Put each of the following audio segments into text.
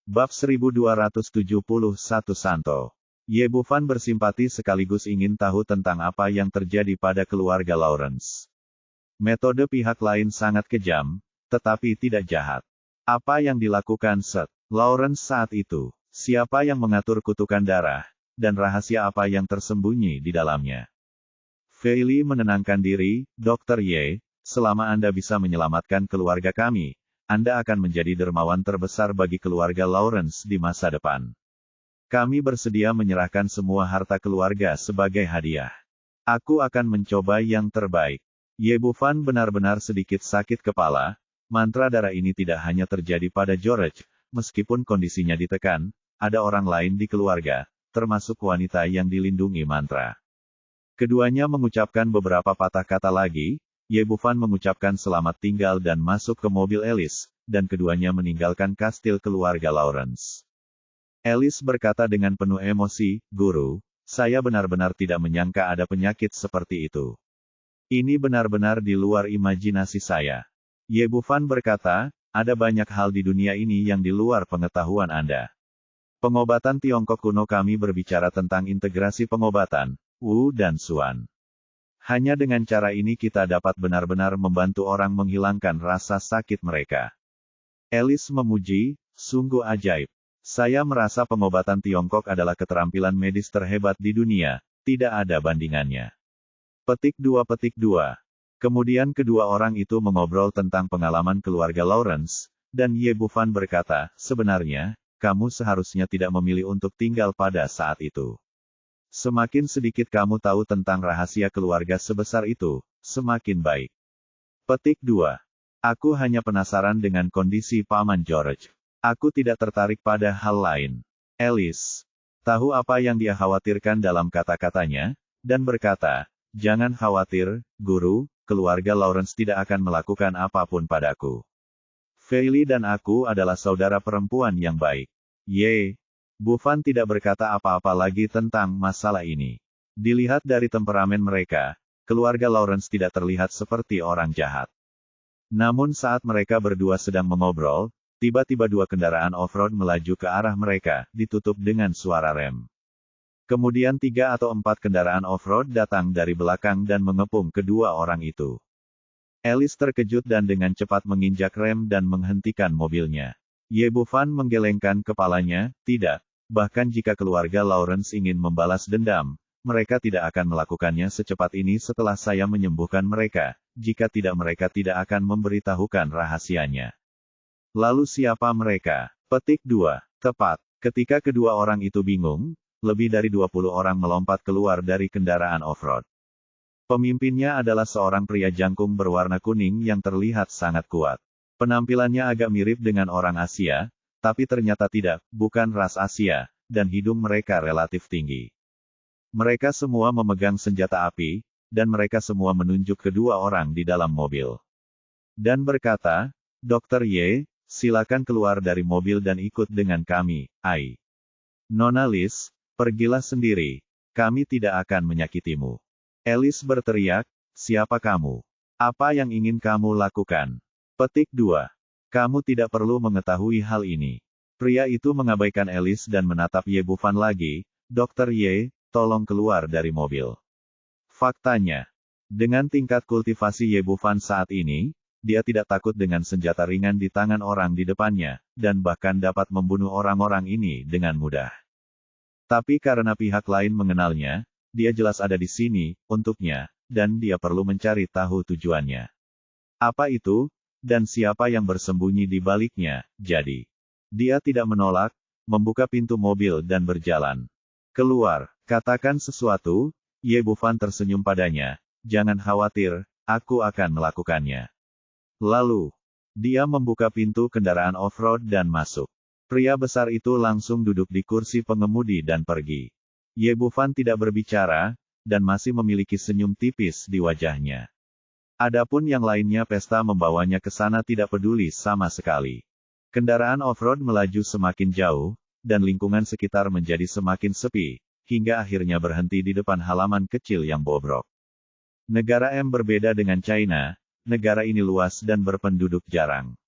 Bab 1271 Santo. Ye Bufan bersimpati sekaligus ingin tahu tentang apa yang terjadi pada keluarga Lawrence. Metode pihak lain sangat kejam, tetapi tidak jahat. Apa yang dilakukan Seth Lawrence saat itu? Siapa yang mengatur kutukan darah? Dan rahasia apa yang tersembunyi di dalamnya? Feili menenangkan diri, Dr. Ye, selama Anda bisa menyelamatkan keluarga kami, Anda akan menjadi dermawan terbesar bagi keluarga Lawrence di masa depan. Kami bersedia menyerahkan semua harta keluarga sebagai hadiah. Aku akan mencoba yang terbaik. Ye Bufan benar-benar sedikit sakit kepala. Mantra darah ini tidak hanya terjadi pada George, meskipun kondisinya ditekan, ada orang lain di keluarga, termasuk wanita yang dilindungi mantra. Keduanya mengucapkan beberapa patah kata lagi. Ye Bufan mengucapkan selamat tinggal dan masuk ke mobil Alice, dan keduanya meninggalkan kastil keluarga Lawrence. Alice berkata dengan penuh emosi, "Guru, saya benar-benar tidak menyangka ada penyakit seperti itu. Ini benar-benar di luar imajinasi saya." Ye Bufan berkata, "Ada banyak hal di dunia ini yang di luar pengetahuan Anda. Pengobatan Tiongkok kuno kami berbicara tentang integrasi pengobatan, Wu dan Xuan. Hanya dengan cara ini kita dapat benar-benar membantu orang menghilangkan rasa sakit mereka." Alice memuji, "Sungguh ajaib. Saya merasa pengobatan Tiongkok adalah keterampilan medis terhebat di dunia, tidak ada bandingannya." Petik 2. Kemudian kedua orang itu mengobrol tentang pengalaman keluarga Lawrence, dan Ye Bufan berkata, "Sebenarnya, kamu seharusnya tidak memilih untuk tinggal pada saat itu. Semakin sedikit kamu tahu tentang rahasia keluarga sebesar itu, semakin baik." Petik 2. Aku hanya penasaran dengan kondisi Paman George. Aku tidak tertarik pada hal lain. Alice tahu apa yang dia khawatirkan dalam kata-katanya, dan berkata, "Jangan khawatir, Guru, keluarga Lawrence tidak akan melakukan apapun padaku. Feili dan aku adalah saudara perempuan yang baik." Ye Bufan tidak berkata apa-apa lagi tentang masalah ini. Dilihat dari temperamen mereka, keluarga Lawrence tidak terlihat seperti orang jahat. Namun saat mereka berdua sedang mengobrol, tiba-tiba dua kendaraan off-road melaju ke arah mereka, ditutup dengan suara rem. Kemudian 3 atau 4 kendaraan off-road datang dari belakang dan mengepung kedua orang itu. Alice terkejut dan dengan cepat menginjak rem dan menghentikan mobilnya. Ye Bufan menggelengkan kepalanya, "Tidak. Bahkan jika keluarga Lawrence ingin membalas dendam, mereka tidak akan melakukannya secepat ini setelah saya menyembuhkan mereka, jika tidak mereka tidak akan memberitahukan rahasianya." Lalu siapa mereka? Petik 2. Tepat. Ketika kedua orang itu bingung, lebih dari 20 orang melompat keluar dari kendaraan off-road. Pemimpinnya adalah seorang pria jangkung berwarna kuning yang terlihat sangat kuat. Penampilannya agak mirip dengan orang Asia, tapi ternyata tidak, bukan ras Asia, dan hidung mereka relatif tinggi. Mereka semua memegang senjata api, dan mereka semua menunjuk kedua orang di dalam mobil. Dan berkata, "Dr. Ye, silakan keluar dari mobil dan ikut dengan kami, Ai. Nona Liz, pergilah sendiri, kami tidak akan menyakitimu." Alice berteriak, "Siapa kamu? Apa yang ingin kamu lakukan?" Petik 2. Kamu tidak perlu mengetahui hal ini. Pria itu mengabaikan Alice dan menatap Ye Bufan lagi, "Dr. Ye, tolong keluar dari mobil." Faktanya, dengan tingkat kultivasi Ye Bufan saat ini, dia tidak takut dengan senjata ringan di tangan orang di depannya, dan bahkan dapat membunuh orang-orang ini dengan mudah. Tapi karena pihak lain mengenalnya, dia jelas ada di sini, untuknya, dan dia perlu mencari tahu tujuannya. Apa itu? Dan siapa yang bersembunyi di baliknya? Jadi, dia tidak menolak, membuka pintu mobil dan berjalan keluar. "Katakan sesuatu." Ye Bufan tersenyum padanya, "Jangan khawatir, aku akan melakukannya." Lalu, dia membuka pintu kendaraan off-road dan masuk. Pria besar itu langsung duduk di kursi pengemudi dan pergi. Ye Bufan tidak berbicara, dan masih memiliki senyum tipis di wajahnya. Adapun yang lainnya pesta membawanya ke sana tidak peduli sama sekali. Kendaraan off-road melaju semakin jauh, dan lingkungan sekitar menjadi semakin sepi, hingga akhirnya berhenti di depan halaman kecil yang bobrok. Negara M berbeda dengan China, negara ini luas dan berpenduduk jarang.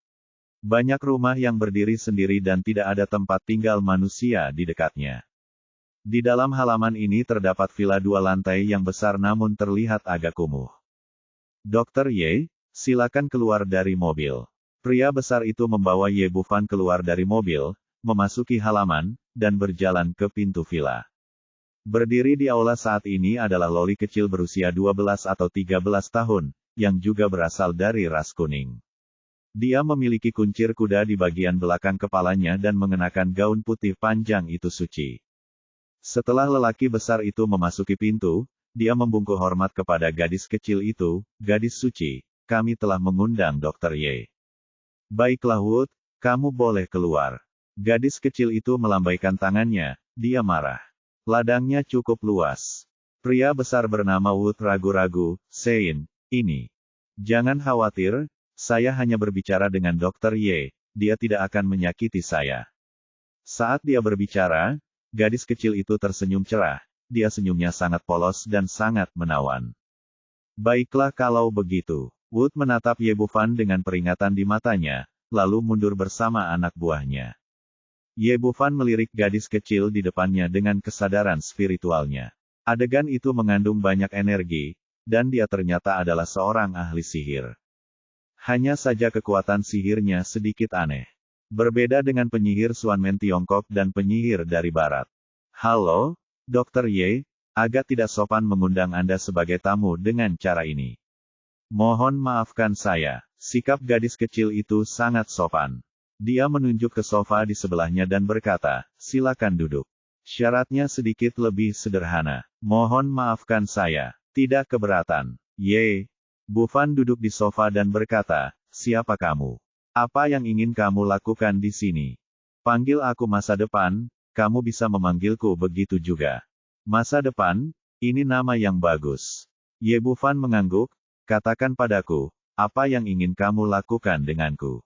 Banyak rumah yang berdiri sendiri dan tidak ada tempat tinggal manusia di dekatnya. Di dalam halaman ini terdapat villa 2 lantai yang besar namun terlihat agak kumuh. Dr. Ye, silakan keluar dari mobil. Pria besar itu membawa Ye Bufan keluar dari mobil, memasuki halaman, dan berjalan ke pintu villa. Berdiri di aula saat ini adalah loli kecil berusia 12 atau 13 tahun, yang juga berasal dari ras kuning. Dia memiliki kuncir kuda di bagian belakang kepalanya dan mengenakan gaun putih panjang itu suci. Setelah lelaki besar itu memasuki pintu, dia membungkuk hormat kepada gadis kecil itu, "Gadis suci, kami telah mengundang Dr. Ye." "Baiklah Wood, kamu boleh keluar." Gadis kecil itu melambaikan tangannya, dia marah. Ladangnya cukup luas. Pria besar bernama Wood ragu-ragu, "Sein, ini. Jangan khawatir, saya hanya berbicara dengan Dr. Ye, dia tidak akan menyakiti saya." Saat dia berbicara, gadis kecil itu tersenyum cerah, dia senyumnya sangat polos dan sangat menawan. "Baiklah kalau begitu." Wood menatap Ye Bufan dengan peringatan di matanya, lalu mundur bersama anak buahnya. Ye Bufan melirik gadis kecil di depannya dengan kesadaran spiritualnya. Adegan itu mengandung banyak energi, dan dia ternyata adalah seorang ahli sihir. Hanya saja kekuatan sihirnya sedikit aneh. Berbeda dengan penyihir Xuanmen Tiongkok dan penyihir dari Barat. "Halo, Dr. Ye, agak tidak sopan mengundang Anda sebagai tamu dengan cara ini. Mohon maafkan saya." Sikap gadis kecil itu sangat sopan. Dia menunjuk ke sofa di sebelahnya dan berkata, "Silakan duduk." Syaratnya sedikit lebih sederhana. "Mohon maafkan saya. Tidak keberatan." Ye Bufan duduk di sofa dan berkata, "Siapa kamu? Apa yang ingin kamu lakukan di sini?" "Panggil aku masa depan, kamu bisa memanggilku begitu juga." "Masa depan, ini nama yang bagus." Ye Bufan mengangguk, "Katakan padaku, apa yang ingin kamu lakukan denganku?"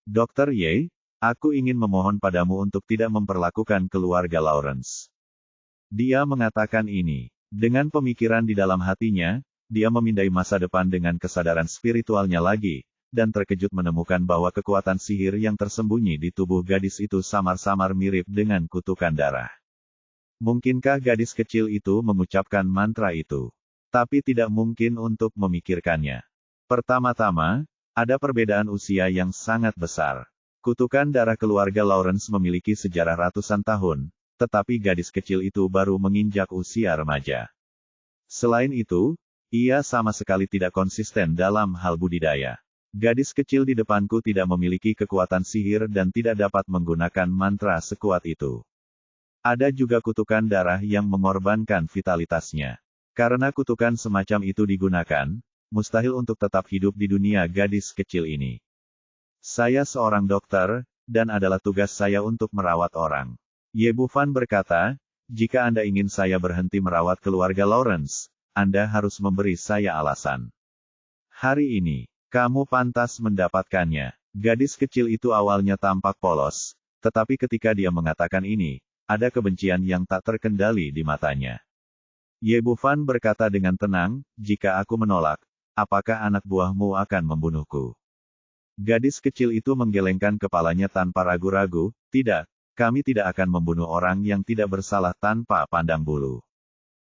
"Dr. Ye, aku ingin memohon padamu untuk tidak memperlakukan keluarga Lawrence." Dia mengatakan ini. Dengan pemikiran di dalam hatinya, dia memindai masa depan dengan kesadaran spiritualnya lagi, dan terkejut menemukan bahwa kekuatan sihir yang tersembunyi di tubuh gadis itu samar-samar mirip dengan kutukan darah. Mungkinkah gadis kecil itu mengucapkan mantra itu? Tapi tidak mungkin untuk memikirkannya. Pertama-tama, ada perbedaan usia yang sangat besar. Kutukan darah keluarga Lawrence memiliki sejarah ratusan tahun, tetapi gadis kecil itu baru menginjak usia remaja. Selain itu, ia sama sekali tidak konsisten dalam hal budidaya. Gadis kecil di depanku tidak memiliki kekuatan sihir dan tidak dapat menggunakan mantra sekuat itu. Ada juga kutukan darah yang mengorbankan vitalitasnya. Karena kutukan semacam itu digunakan, mustahil untuk tetap hidup di dunia gadis kecil ini. "Saya seorang dokter, dan adalah tugas saya untuk merawat orang." Ye Bufan berkata, "Jika Anda ingin saya berhenti merawat keluarga Lawrence, Anda harus memberi saya alasan. Hari ini, kamu pantas mendapatkannya." Gadis kecil itu awalnya tampak polos, tetapi ketika dia mengatakan ini, ada kebencian yang tak terkendali di matanya. Ye Bufan berkata dengan tenang, "Jika aku menolak, apakah anak buahmu akan membunuhku?" Gadis kecil itu menggelengkan kepalanya tanpa ragu-ragu, "Tidak, kami tidak akan membunuh orang yang tidak bersalah tanpa pandang bulu."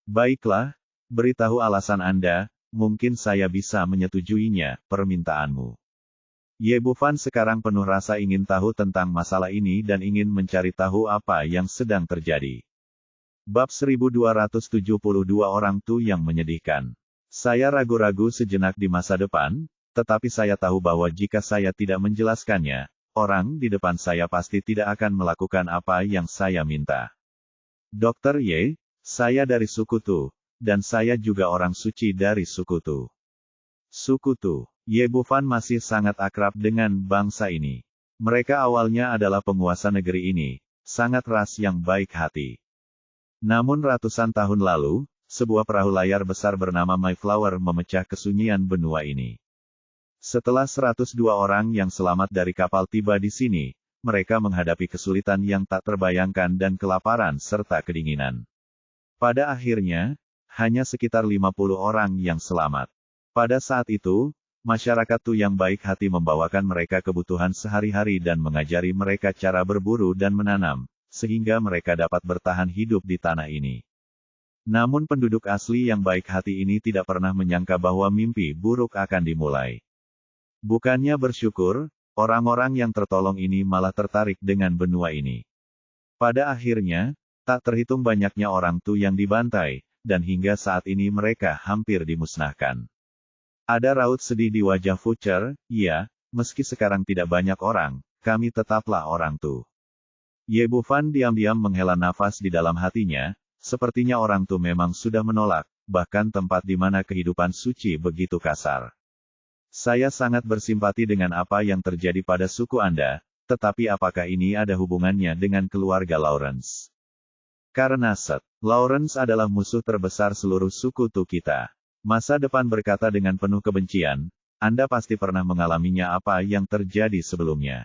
"Baiklah, beritahu alasan Anda, mungkin saya bisa menyetujuinya, permintaanmu." Ye Bufan sekarang penuh rasa ingin tahu tentang masalah ini dan ingin mencari tahu apa yang sedang terjadi. Bab 1272 Orang Tu yang menyedihkan. Saya ragu-ragu sejenak di masa depan, tetapi saya tahu bahwa jika saya tidak menjelaskannya, orang di depan saya pasti tidak akan melakukan apa yang saya minta. "Dr. Ye, saya dari suku Tu, dan saya juga orang suci dari suku Tu." Suku Tu. Ye Bufan masih sangat akrab dengan bangsa ini. Mereka awalnya adalah penguasa negeri ini, sangat ras yang baik hati. Namun ratusan tahun lalu, sebuah perahu layar besar bernama Mayflower memecah kesunyian benua ini. Setelah 102 orang yang selamat dari kapal tiba di sini, mereka menghadapi kesulitan yang tak terbayangkan dan kelaparan serta kedinginan. Pada akhirnya, hanya sekitar 50 orang yang selamat. Pada saat itu, masyarakat Tu yang baik hati membawakan mereka kebutuhan sehari-hari dan mengajari mereka cara berburu dan menanam, sehingga mereka dapat bertahan hidup di tanah ini. Namun penduduk asli yang baik hati ini tidak pernah menyangka bahwa mimpi buruk akan dimulai. Bukannya bersyukur, orang-orang yang tertolong ini malah tertarik dengan benua ini. Pada akhirnya, tak terhitung banyaknya orang Tu yang dibantai, dan hingga saat ini mereka hampir dimusnahkan. Ada raut sedih di wajah Fucher. Ya, meski sekarang tidak banyak orang, kami tetaplah orang Tu. Ye Bufan diam-diam menghela nafas di dalam hatinya. Sepertinya orang Tu memang sudah menolak, bahkan tempat di mana kehidupan suci begitu kasar. Saya sangat bersimpati dengan apa yang terjadi pada suku Anda, tetapi apakah ini ada hubungannya dengan keluarga Lawrence? Karena Seth Lawrence adalah musuh terbesar seluruh suku Tu kita. Masa depan berkata dengan penuh kebencian, Anda pasti pernah mengalaminya apa yang terjadi sebelumnya.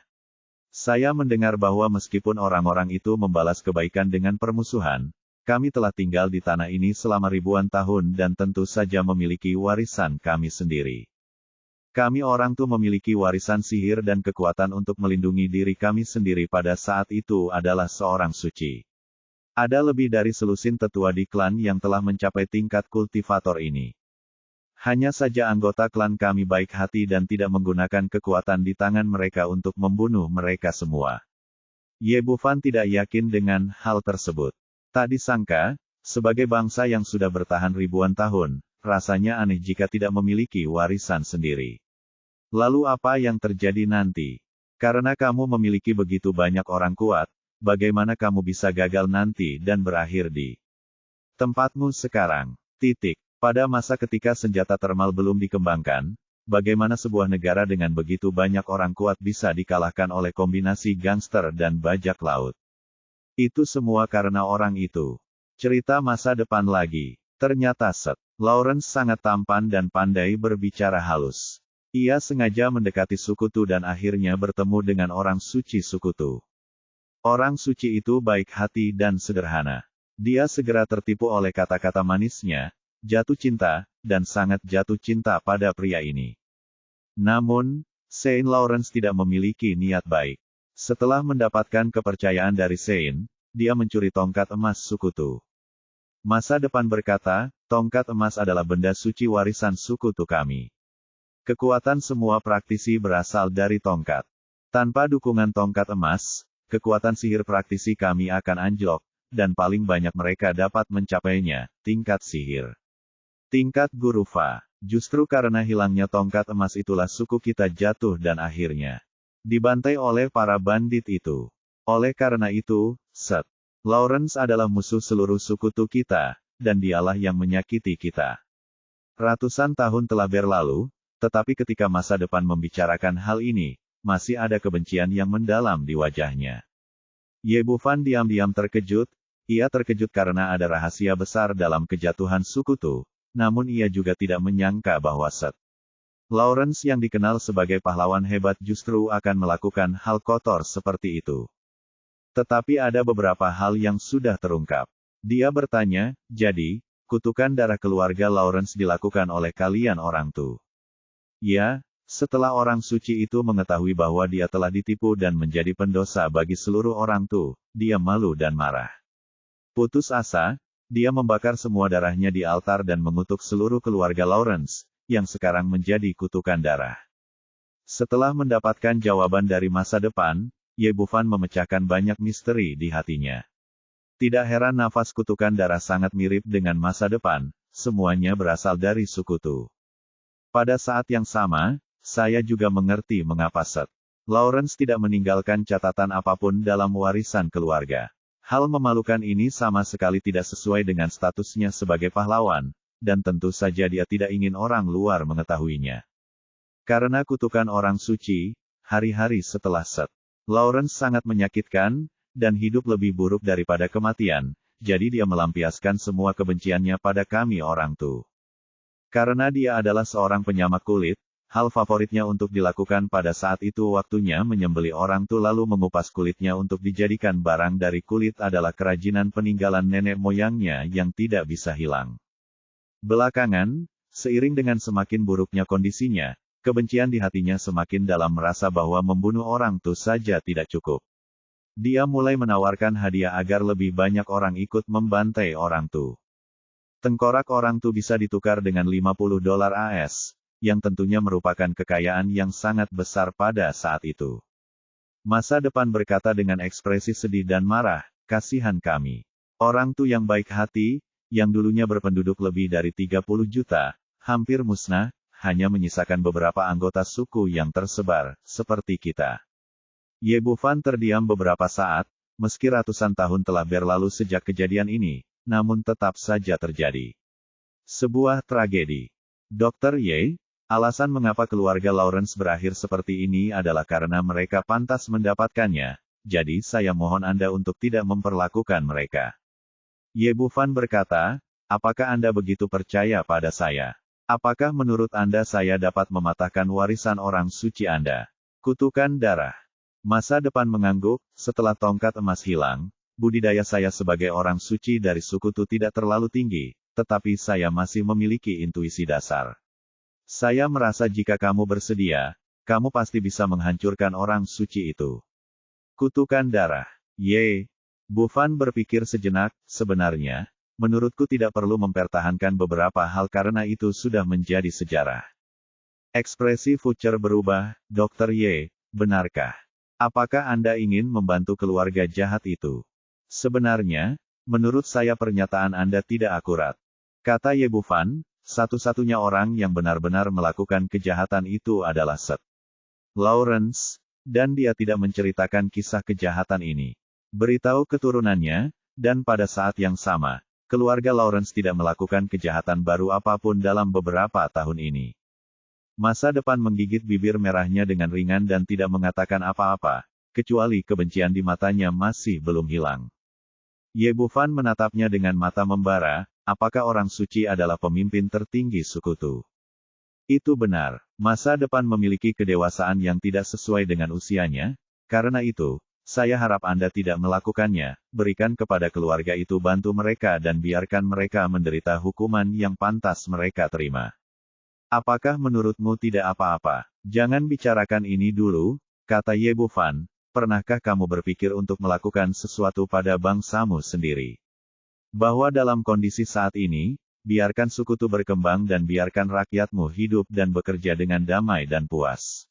Saya mendengar bahwa meskipun orang-orang itu membalas kebaikan dengan permusuhan, kami telah tinggal di tanah ini selama ribuan tahun dan tentu saja memiliki warisan kami sendiri. Kami orang Tu memiliki warisan sihir dan kekuatan untuk melindungi diri kami sendiri pada saat itu adalah seorang suci. Ada lebih dari selusin tetua di klan yang telah mencapai tingkat kultivator ini. Hanya saja anggota klan kami baik hati dan tidak menggunakan kekuatan di tangan mereka untuk membunuh mereka semua. Ye Bufan tidak yakin dengan hal tersebut. Tak disangka, sebagai bangsa yang sudah bertahan ribuan tahun, rasanya aneh jika tidak memiliki warisan sendiri. Lalu apa yang terjadi nanti? Karena kamu memiliki begitu banyak orang kuat, bagaimana kamu bisa gagal nanti dan berakhir di tempatmu sekarang? Pada masa ketika senjata termal belum dikembangkan, bagaimana sebuah negara dengan begitu banyak orang kuat bisa dikalahkan oleh kombinasi gangster dan bajak laut? Itu semua karena orang itu. Cerita masa depan lagi. Ternyata Seth Lawrence sangat tampan dan pandai berbicara halus. Ia sengaja mendekati suku Tu dan akhirnya bertemu dengan orang suci suku Tu. Orang suci itu baik hati dan sederhana. Dia segera tertipu oleh kata-kata manisnya, jatuh cinta, dan sangat jatuh cinta pada pria ini. Namun, Saint Lawrence tidak memiliki niat baik. Setelah mendapatkan kepercayaan dari Saint, dia mencuri tongkat emas suku Tu. Masa depan berkata, tongkat emas adalah benda suci warisan suku Tu kami. Kekuatan semua praktisi berasal dari tongkat. Tanpa dukungan tongkat emas, kekuatan sihir praktisi kami akan anjlok, dan paling banyak mereka dapat mencapainya, tingkat sihir. Tingkat Guru Fa. Justru karena hilangnya tongkat emas itulah suku kita jatuh dan akhirnya dibantai oleh para bandit itu. Oleh karena itu, Seth Lawrence adalah musuh seluruh suku Tu kita, dan dialah yang menyakiti kita. Ratusan tahun telah berlalu, tetapi ketika masa depan membicarakan hal ini, masih ada kebencian yang mendalam di wajahnya. Ye Bufan diam-diam terkejut. Ia terkejut karena ada rahasia besar dalam kejatuhan suku Tu, namun ia juga tidak menyangka bahwa Seth Lawrence yang dikenal sebagai pahlawan hebat justru akan melakukan hal kotor seperti itu. Tetapi ada beberapa hal yang sudah terungkap. Dia bertanya, jadi, kutukan darah keluarga Lawrence dilakukan oleh kalian orang Tu? Ya, setelah orang suci itu mengetahui bahwa dia telah ditipu dan menjadi pendosa bagi seluruh orang Tu, dia malu dan marah. Putus asa, dia membakar semua darahnya di altar dan mengutuk seluruh keluarga Lawrence, yang sekarang menjadi kutukan darah. Setelah mendapatkan jawaban dari masa depan, Ye Bufan memecahkan banyak misteri di hatinya. Tidak heran nafas kutukan darah sangat mirip dengan masa depan, semuanya berasal dari suku Tu. Pada saat yang sama, saya juga mengerti mengapa Seth Lawrence tidak meninggalkan catatan apapun dalam warisan keluarga. Hal memalukan ini sama sekali tidak sesuai dengan statusnya sebagai pahlawan, dan tentu saja dia tidak ingin orang luar mengetahuinya. Karena kutukan orang suci, hari-hari setelah Seth Lawrence sangat menyakitkan, dan hidup lebih buruk daripada kematian, jadi dia melampiaskan semua kebenciannya pada kami orang Tu. Karena dia adalah seorang penyamak kulit, hal favoritnya untuk dilakukan pada saat itu waktunya menyembelih orang Tu lalu mengupas kulitnya untuk dijadikan barang dari kulit adalah kerajinan peninggalan nenek moyangnya yang tidak bisa hilang. Belakangan, seiring dengan semakin buruknya kondisinya, kebencian di hatinya semakin dalam merasa bahwa membunuh orang Tu saja tidak cukup. Dia mulai menawarkan hadiah agar lebih banyak orang ikut membantai orang Tu. Tengkorak orang Tu bisa ditukar dengan $50 AS, yang tentunya merupakan kekayaan yang sangat besar pada saat itu. Masa depan berkata dengan ekspresi sedih dan marah, kasihan kami. Orang Tu yang baik hati, yang dulunya berpenduduk lebih dari 30 juta, hampir musnah, hanya menyisakan beberapa anggota suku yang tersebar, seperti kita. Ye Bufan terdiam beberapa saat, meski ratusan tahun telah berlalu sejak kejadian ini, namun tetap saja terjadi. Sebuah tragedi. Dr. Ye, alasan mengapa keluarga Lawrence berakhir seperti ini adalah karena mereka pantas mendapatkannya, jadi saya mohon Anda untuk tidak memperlakukan mereka. Ye Bufan berkata, apakah Anda begitu percaya pada saya? Apakah menurut Anda saya dapat mematahkan warisan orang suci Anda? Kutukan darah. Masa depan mengangguk, setelah tongkat emas hilang, budidaya saya sebagai orang suci dari suku Tu tidak terlalu tinggi, tetapi saya masih memiliki intuisi dasar. Saya merasa jika kamu bersedia, kamu pasti bisa menghancurkan orang suci itu. Kutukan darah. Ye. Bufan berpikir sejenak, sebenarnya, menurutku tidak perlu mempertahankan beberapa hal karena itu sudah menjadi sejarah. Ekspresi Future berubah, Dr. Ye, benarkah? Apakah Anda ingin membantu keluarga jahat itu? Sebenarnya, menurut saya pernyataan Anda tidak akurat. Kata Ye Bufan, satu-satunya orang yang benar-benar melakukan kejahatan itu adalah Seth Lawrence, dan dia tidak menceritakan kisah kejahatan ini. Beritahu keturunannya, dan pada saat yang sama, keluarga Lawrence tidak melakukan kejahatan baru apapun dalam beberapa tahun ini. Masa depan menggigit bibir merahnya dengan ringan dan tidak mengatakan apa-apa, kecuali kebencian di matanya masih belum hilang. Ye Bufan menatapnya dengan mata membara, apakah orang suci adalah pemimpin tertinggi suku Tu? Itu benar, masa depan memiliki kedewasaan yang tidak sesuai dengan usianya, karena itu, saya harap Anda tidak melakukannya, berikan kepada keluarga itu bantu mereka dan biarkan mereka menderita hukuman yang pantas mereka terima. Apakah menurutmu tidak apa-apa? Jangan bicarakan ini dulu, kata Ye Bufan, pernahkah kamu berpikir untuk melakukan sesuatu pada bangsamu sendiri? Bahwa dalam kondisi saat ini, biarkan suku Tu berkembang dan biarkan rakyatmu hidup dan bekerja dengan damai dan puas.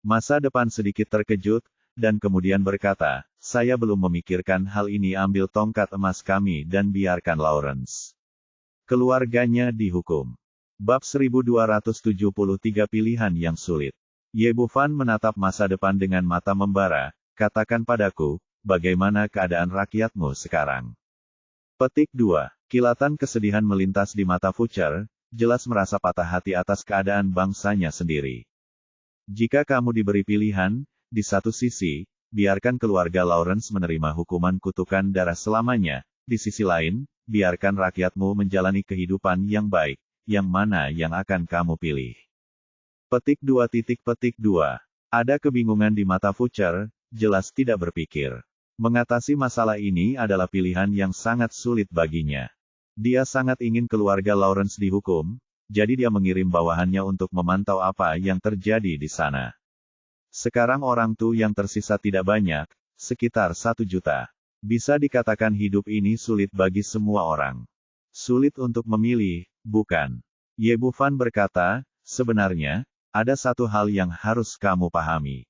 Masa depan sedikit terkejut, dan kemudian berkata, saya belum memikirkan hal ini ambil tongkat emas kami dan biarkan Lawrence. Keluarganya dihukum. Bab 1273 Pilihan yang sulit. Ye Bufan menatap masa depan dengan mata membara, katakan padaku, bagaimana keadaan rakyatmu sekarang? Petik 2. Kilatan kesedihan melintas di mata Future, jelas merasa patah hati atas keadaan bangsanya sendiri. Jika kamu diberi pilihan, di satu sisi, biarkan keluarga Lawrence menerima hukuman kutukan darah selamanya, di sisi lain, biarkan rakyatmu menjalani kehidupan yang baik, yang mana yang akan kamu pilih? Petik 2. Ada kebingungan di mata Future, jelas tidak berpikir. Mengatasi masalah ini adalah pilihan yang sangat sulit baginya. Dia sangat ingin keluarga Lawrence dihukum, jadi dia mengirim bawahannya untuk memantau apa yang terjadi di sana. Sekarang orang Tu yang tersisa tidak banyak, sekitar 1 juta. Bisa dikatakan hidup ini sulit bagi semua orang. Sulit untuk memilih, bukan? Ye Bufan berkata, sebenarnya, ada satu hal yang harus kamu pahami.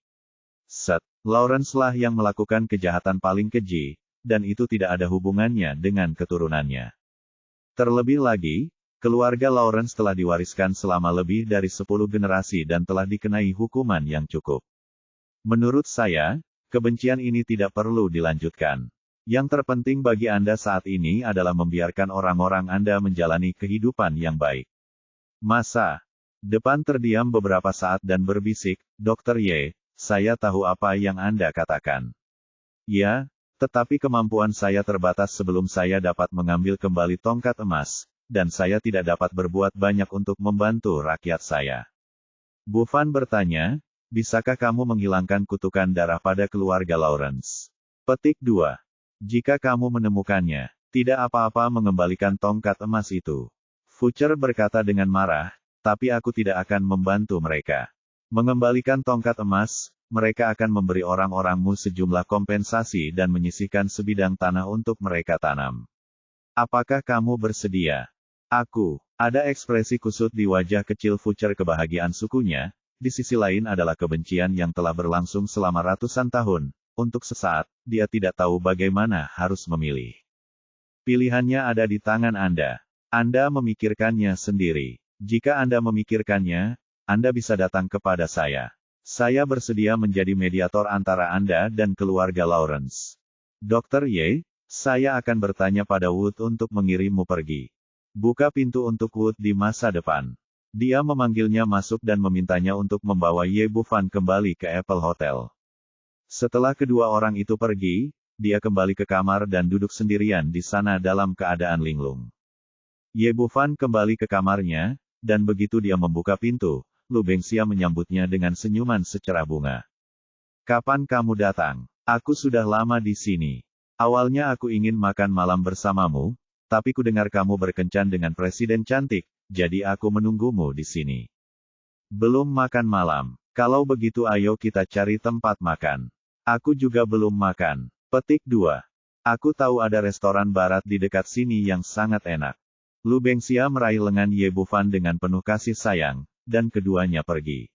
Seth Lawrence lah yang melakukan kejahatan paling keji, dan itu tidak ada hubungannya dengan keturunannya. Terlebih lagi, keluarga Lawrence telah diwariskan selama lebih dari 10 generasi dan telah dikenai hukuman yang cukup. Menurut saya, kebencian ini tidak perlu dilanjutkan. Yang terpenting bagi Anda saat ini adalah membiarkan orang-orang Anda menjalani kehidupan yang baik. Masa depan terdiam beberapa saat dan berbisik, Dr. Ye, saya tahu apa yang Anda katakan. Ya, tetapi kemampuan saya terbatas sebelum saya dapat mengambil kembali tongkat emas, dan saya tidak dapat berbuat banyak untuk membantu rakyat saya. Bufan bertanya, bisakah kamu menghilangkan kutukan darah pada keluarga Lawrence? Petik 2. Jika kamu menemukannya, tidak apa-apa mengembalikan tongkat emas itu. Future berkata dengan marah, tapi aku tidak akan membantu mereka. Mengembalikan tongkat emas, mereka akan memberi orang-orangmu sejumlah kompensasi dan menyisihkan sebidang tanah untuk mereka tanam. Apakah kamu bersedia? Aku. Ada ekspresi kusut di wajah kecil Fucer kebahagiaan sukunya, di sisi lain adalah kebencian yang telah berlangsung selama ratusan tahun. Untuk sesaat, dia tidak tahu bagaimana harus memilih. Pilihannya ada di tangan Anda. Anda memikirkannya sendiri. Jika Anda memikirkannya, Anda bisa datang kepada saya. Saya bersedia menjadi mediator antara Anda dan keluarga Lawrence. Dr. Ye, saya akan bertanya pada Wood untuk mengirimmu pergi. Buka pintu untuk Wood di masa depan. Dia memanggilnya masuk dan memintanya untuk membawa Ye Bufan kembali ke Apple Hotel. Setelah kedua orang itu pergi, dia kembali ke kamar dan duduk sendirian di sana dalam keadaan linglung. Ye Bufan kembali ke kamarnya, dan begitu dia membuka pintu, Lu Bengxia menyambutnya dengan senyuman secerah bunga. Kapan kamu datang? Aku sudah lama di sini. Awalnya aku ingin makan malam bersamamu, tapi ku dengar kamu berkencan dengan presiden cantik, jadi aku menunggumu di sini. Belum makan malam. Kalau begitu ayo kita cari tempat makan. Aku juga belum makan. Petik 2. Aku tahu ada restoran barat di dekat sini yang sangat enak. Lu Bengxia meraih lengan Ye Bufan dengan penuh kasih sayang, dan keduanya pergi.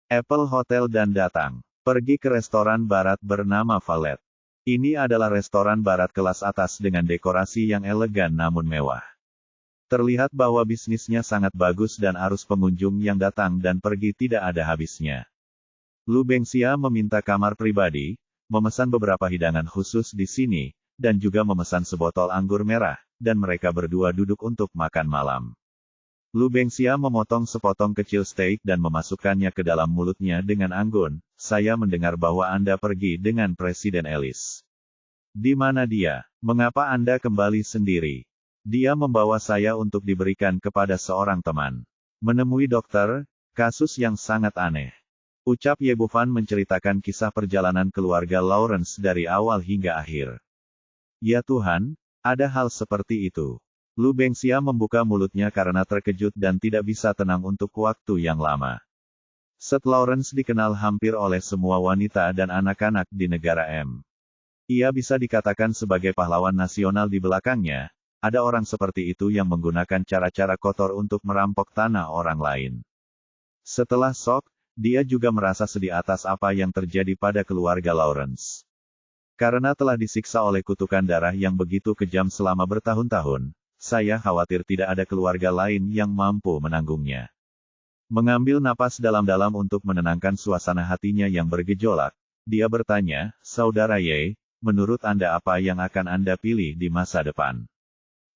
Apple Hotel dan datang. Pergi ke restoran barat bernama Valet. Ini adalah restoran barat kelas atas dengan dekorasi yang elegan namun mewah. Terlihat bahwa bisnisnya sangat bagus dan arus pengunjung yang datang dan pergi tidak ada habisnya. Lu Bengxia meminta kamar pribadi, memesan beberapa hidangan khusus di sini, dan juga memesan sebotol anggur merah, dan mereka berdua duduk untuk makan malam. Lu Bengxia memotong sepotong kecil steak dan memasukkannya ke dalam mulutnya dengan anggun. Saya mendengar bahwa Anda pergi dengan Presiden Ellis. Di mana dia? Mengapa Anda kembali sendiri? Dia membawa saya untuk diberikan kepada seorang teman. Menemui dokter, kasus yang sangat aneh. Ucap Ye Bufan menceritakan kisah perjalanan keluarga Lawrence dari awal hingga akhir. Ya Tuhan, ada hal seperti itu. Lu Bengxia membuka mulutnya karena terkejut dan tidak bisa tenang untuk waktu yang lama. Seth Lawrence dikenal hampir oleh semua wanita dan anak-anak di negara M. Ia bisa dikatakan sebagai pahlawan nasional di belakangnya. Ada orang seperti itu yang menggunakan cara-cara kotor untuk merampok tanah orang lain. Setelah shock, dia juga merasa sedih atas apa yang terjadi pada keluarga Lawrence. Karena telah disiksa oleh kutukan darah yang begitu kejam selama bertahun-tahun, saya khawatir tidak ada keluarga lain yang mampu menanggungnya. Mengambil napas dalam-dalam untuk menenangkan suasana hatinya yang bergejolak, dia bertanya, Saudara Ye, menurut Anda apa yang akan Anda pilih di masa depan?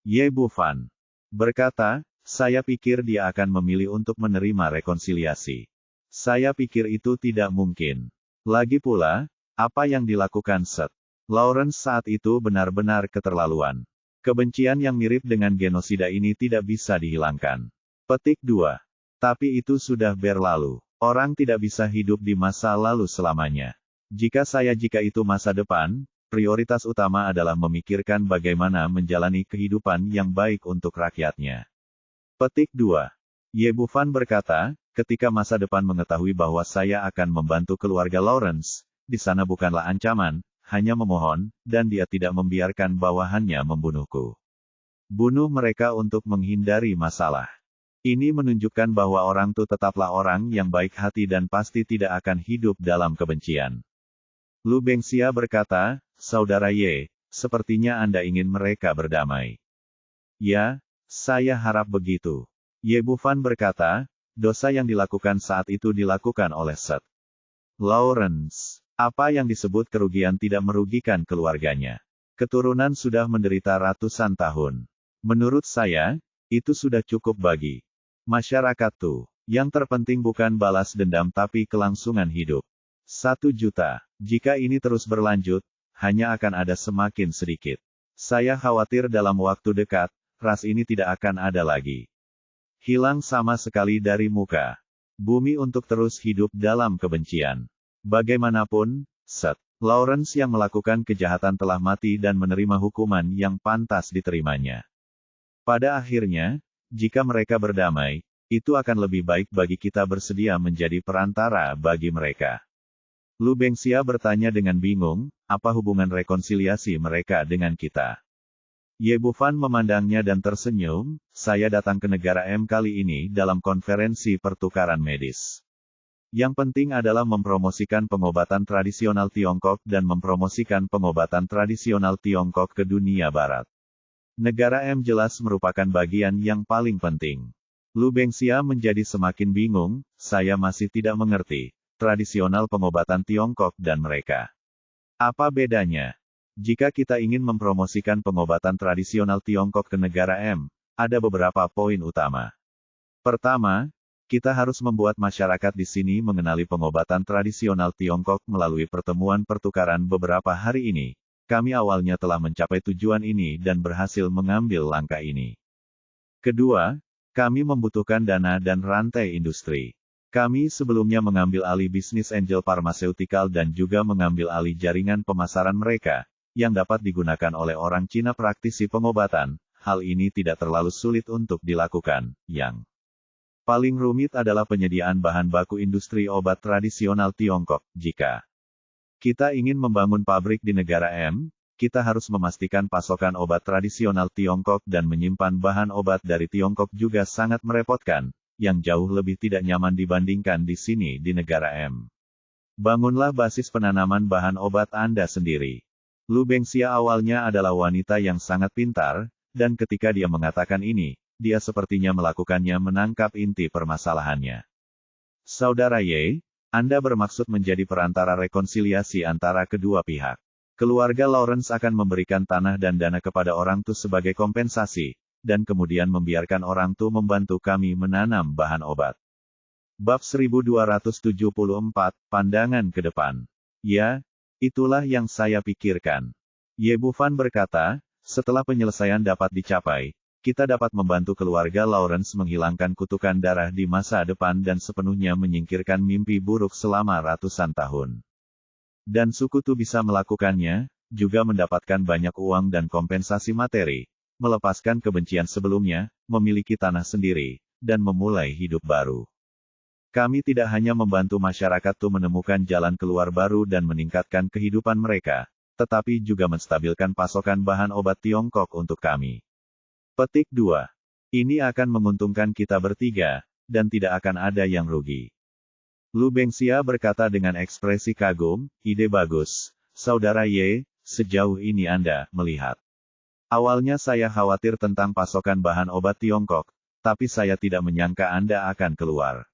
Ye Bufan berkata, saya pikir dia akan memilih untuk menerima rekonsiliasi. Saya pikir itu tidak mungkin. Lagi pula, apa yang dilakukan Seth Lawrence saat itu benar-benar keterlaluan. Kebencian yang mirip dengan genosida ini tidak bisa dihilangkan. Petik 2. Tapi itu sudah berlalu. Orang tidak bisa hidup di masa lalu selamanya. Jika itu masa depan, prioritas utama adalah memikirkan bagaimana menjalani kehidupan yang baik untuk rakyatnya. Petik 2. Ye Bufan berkata, ketika masa depan mengetahui bahwa saya akan membantu keluarga Lawrence, di sana bukanlah ancaman, hanya memohon, dan dia tidak membiarkan bawahannya membunuhku. Bunuh mereka untuk menghindari masalah. Ini menunjukkan bahwa orang itu tetaplah orang yang baik hati dan pasti tidak akan hidup dalam kebencian. Lu Bengxia berkata, Saudara Ye, sepertinya Anda ingin mereka berdamai. Ya, saya harap begitu. Ye Bufan berkata, dosa yang dilakukan saat itu dilakukan oleh Seth Lawrence. Apa yang disebut kerugian tidak merugikan keluarganya. Keturunan sudah menderita ratusan tahun. Menurut saya, itu sudah cukup bagi masyarakat tuh. Yang terpenting bukan balas dendam tapi kelangsungan hidup. 1 juta. Jika ini terus berlanjut, hanya akan ada semakin sedikit. Saya khawatir dalam waktu dekat, ras ini tidak akan ada lagi. Hilang sama sekali dari muka bumi untuk terus hidup dalam kebencian. Bagaimanapun, Seth Lawrence yang melakukan kejahatan telah mati dan menerima hukuman yang pantas diterimanya. Pada akhirnya, jika mereka berdamai, Itu akan lebih baik bagi kita bersedia menjadi perantara bagi mereka. Lu Bengxia bertanya dengan bingung, apa hubungan rekonsiliasi mereka dengan kita? Ye Bufan memandangnya dan tersenyum, saya datang ke negara M kali ini dalam konferensi pertukaran medis. Yang penting adalah mempromosikan pengobatan tradisional Tiongkok dan mempromosikan pengobatan tradisional Tiongkok ke dunia barat. Negara M jelas merupakan bagian yang paling penting. Lu Bengxia menjadi semakin bingung, saya masih tidak mengerti, tradisional pengobatan Tiongkok dan mereka. Apa bedanya? Jika kita ingin mempromosikan pengobatan tradisional Tiongkok ke negara M, ada beberapa poin utama. Pertama, kita harus membuat masyarakat di sini mengenali pengobatan tradisional Tiongkok melalui pertemuan pertukaran beberapa hari ini. Kami awalnya telah mencapai tujuan ini dan berhasil mengambil langkah ini. Kedua, kami membutuhkan dana dan rantai industri. Kami sebelumnya mengambil alih bisnis angel pharmaceutical dan juga mengambil alih jaringan pemasaran mereka, yang dapat digunakan oleh orang Cina praktisi pengobatan. Hal ini tidak terlalu sulit untuk dilakukan. Yang paling rumit adalah penyediaan bahan baku industri obat tradisional Tiongkok. Jika kita ingin membangun pabrik di negara M, kita harus memastikan pasokan obat tradisional Tiongkok dan menyimpan bahan obat dari Tiongkok juga sangat merepotkan, yang jauh lebih tidak nyaman dibandingkan di sini di negara M. Bangunlah basis penanaman bahan obat Anda sendiri. Lu Bengxia awalnya adalah wanita yang sangat pintar, dan ketika dia mengatakan ini, dia sepertinya melakukannya menangkap inti permasalahannya. Saudara Ye, Anda bermaksud menjadi perantara rekonsiliasi antara kedua pihak. Keluarga Lawrence akan memberikan tanah dan dana kepada orang Tu sebagai kompensasi, dan kemudian membiarkan orang Tu membantu kami menanam bahan obat. Bab 1274, Pandangan ke depan. Ya, itulah yang saya pikirkan. Ye Bufan berkata, setelah penyelesaian dapat dicapai, kita dapat membantu keluarga Lawrence menghilangkan kutukan darah di masa depan dan sepenuhnya menyingkirkan mimpi buruk selama ratusan tahun. Dan suku Tu bisa melakukannya, juga mendapatkan banyak uang dan kompensasi materi, melepaskan kebencian sebelumnya, memiliki tanah sendiri, dan memulai hidup baru. Kami tidak hanya membantu masyarakat Tu menemukan jalan keluar baru dan meningkatkan kehidupan mereka, tetapi juga menstabilkan pasokan bahan obat Tiongkok untuk kami. Petik 2. Ini akan menguntungkan kita bertiga, dan tidak akan ada yang rugi. Lu Bengxia berkata dengan ekspresi kagum, ide bagus, Saudara Ye, sejauh ini Anda melihat. Awalnya saya khawatir tentang pasokan bahan obat Tiongkok, tapi saya tidak menyangka Anda akan keluar.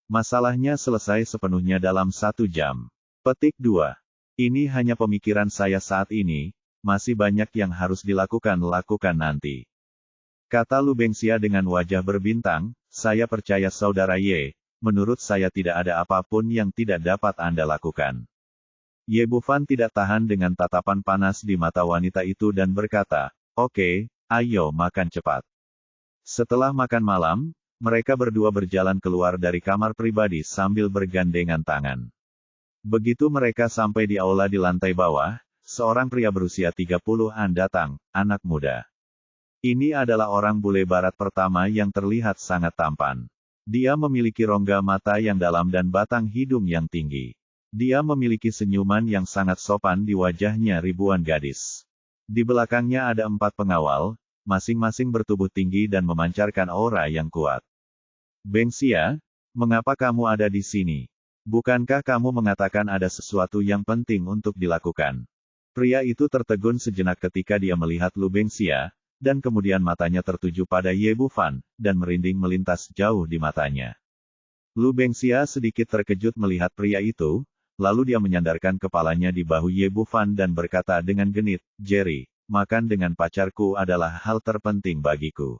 Masalahnya selesai sepenuhnya dalam 1 jam. Petik 2. Ini hanya pemikiran saya saat ini, masih banyak yang harus lakukan nanti. Kata Lu Bengxia dengan wajah berbintang, saya percaya Saudara Ye, menurut saya tidak ada apapun yang tidak dapat Anda lakukan. Ye Bufan tidak tahan dengan tatapan panas di mata wanita itu dan berkata, oke, ayo makan cepat. Setelah makan malam, mereka berdua berjalan keluar dari kamar pribadi sambil bergandengan tangan. Begitu mereka sampai di aula di lantai bawah, seorang pria berusia 30-an datang, anak muda. Ini adalah orang bule barat pertama yang terlihat sangat tampan. Dia memiliki rongga mata yang dalam dan batang hidung yang tinggi. Dia memiliki senyuman yang sangat sopan di wajahnya ribuan gadis. Di belakangnya ada 4 pengawal, masing-masing bertubuh tinggi dan memancarkan aura yang kuat. Bengxia, mengapa kamu ada di sini? Bukankah kamu mengatakan ada sesuatu yang penting untuk dilakukan? Pria itu tertegun sejenak ketika dia melihat Lu Bengxia, dan kemudian matanya tertuju pada Ye Bufan, dan merinding melintas jauh di matanya. Lu Bengxia sedikit terkejut melihat pria itu, lalu dia menyandarkan kepalanya di bahu Ye Bufan dan berkata dengan genit, Jerry, makan dengan pacarku adalah hal terpenting bagiku.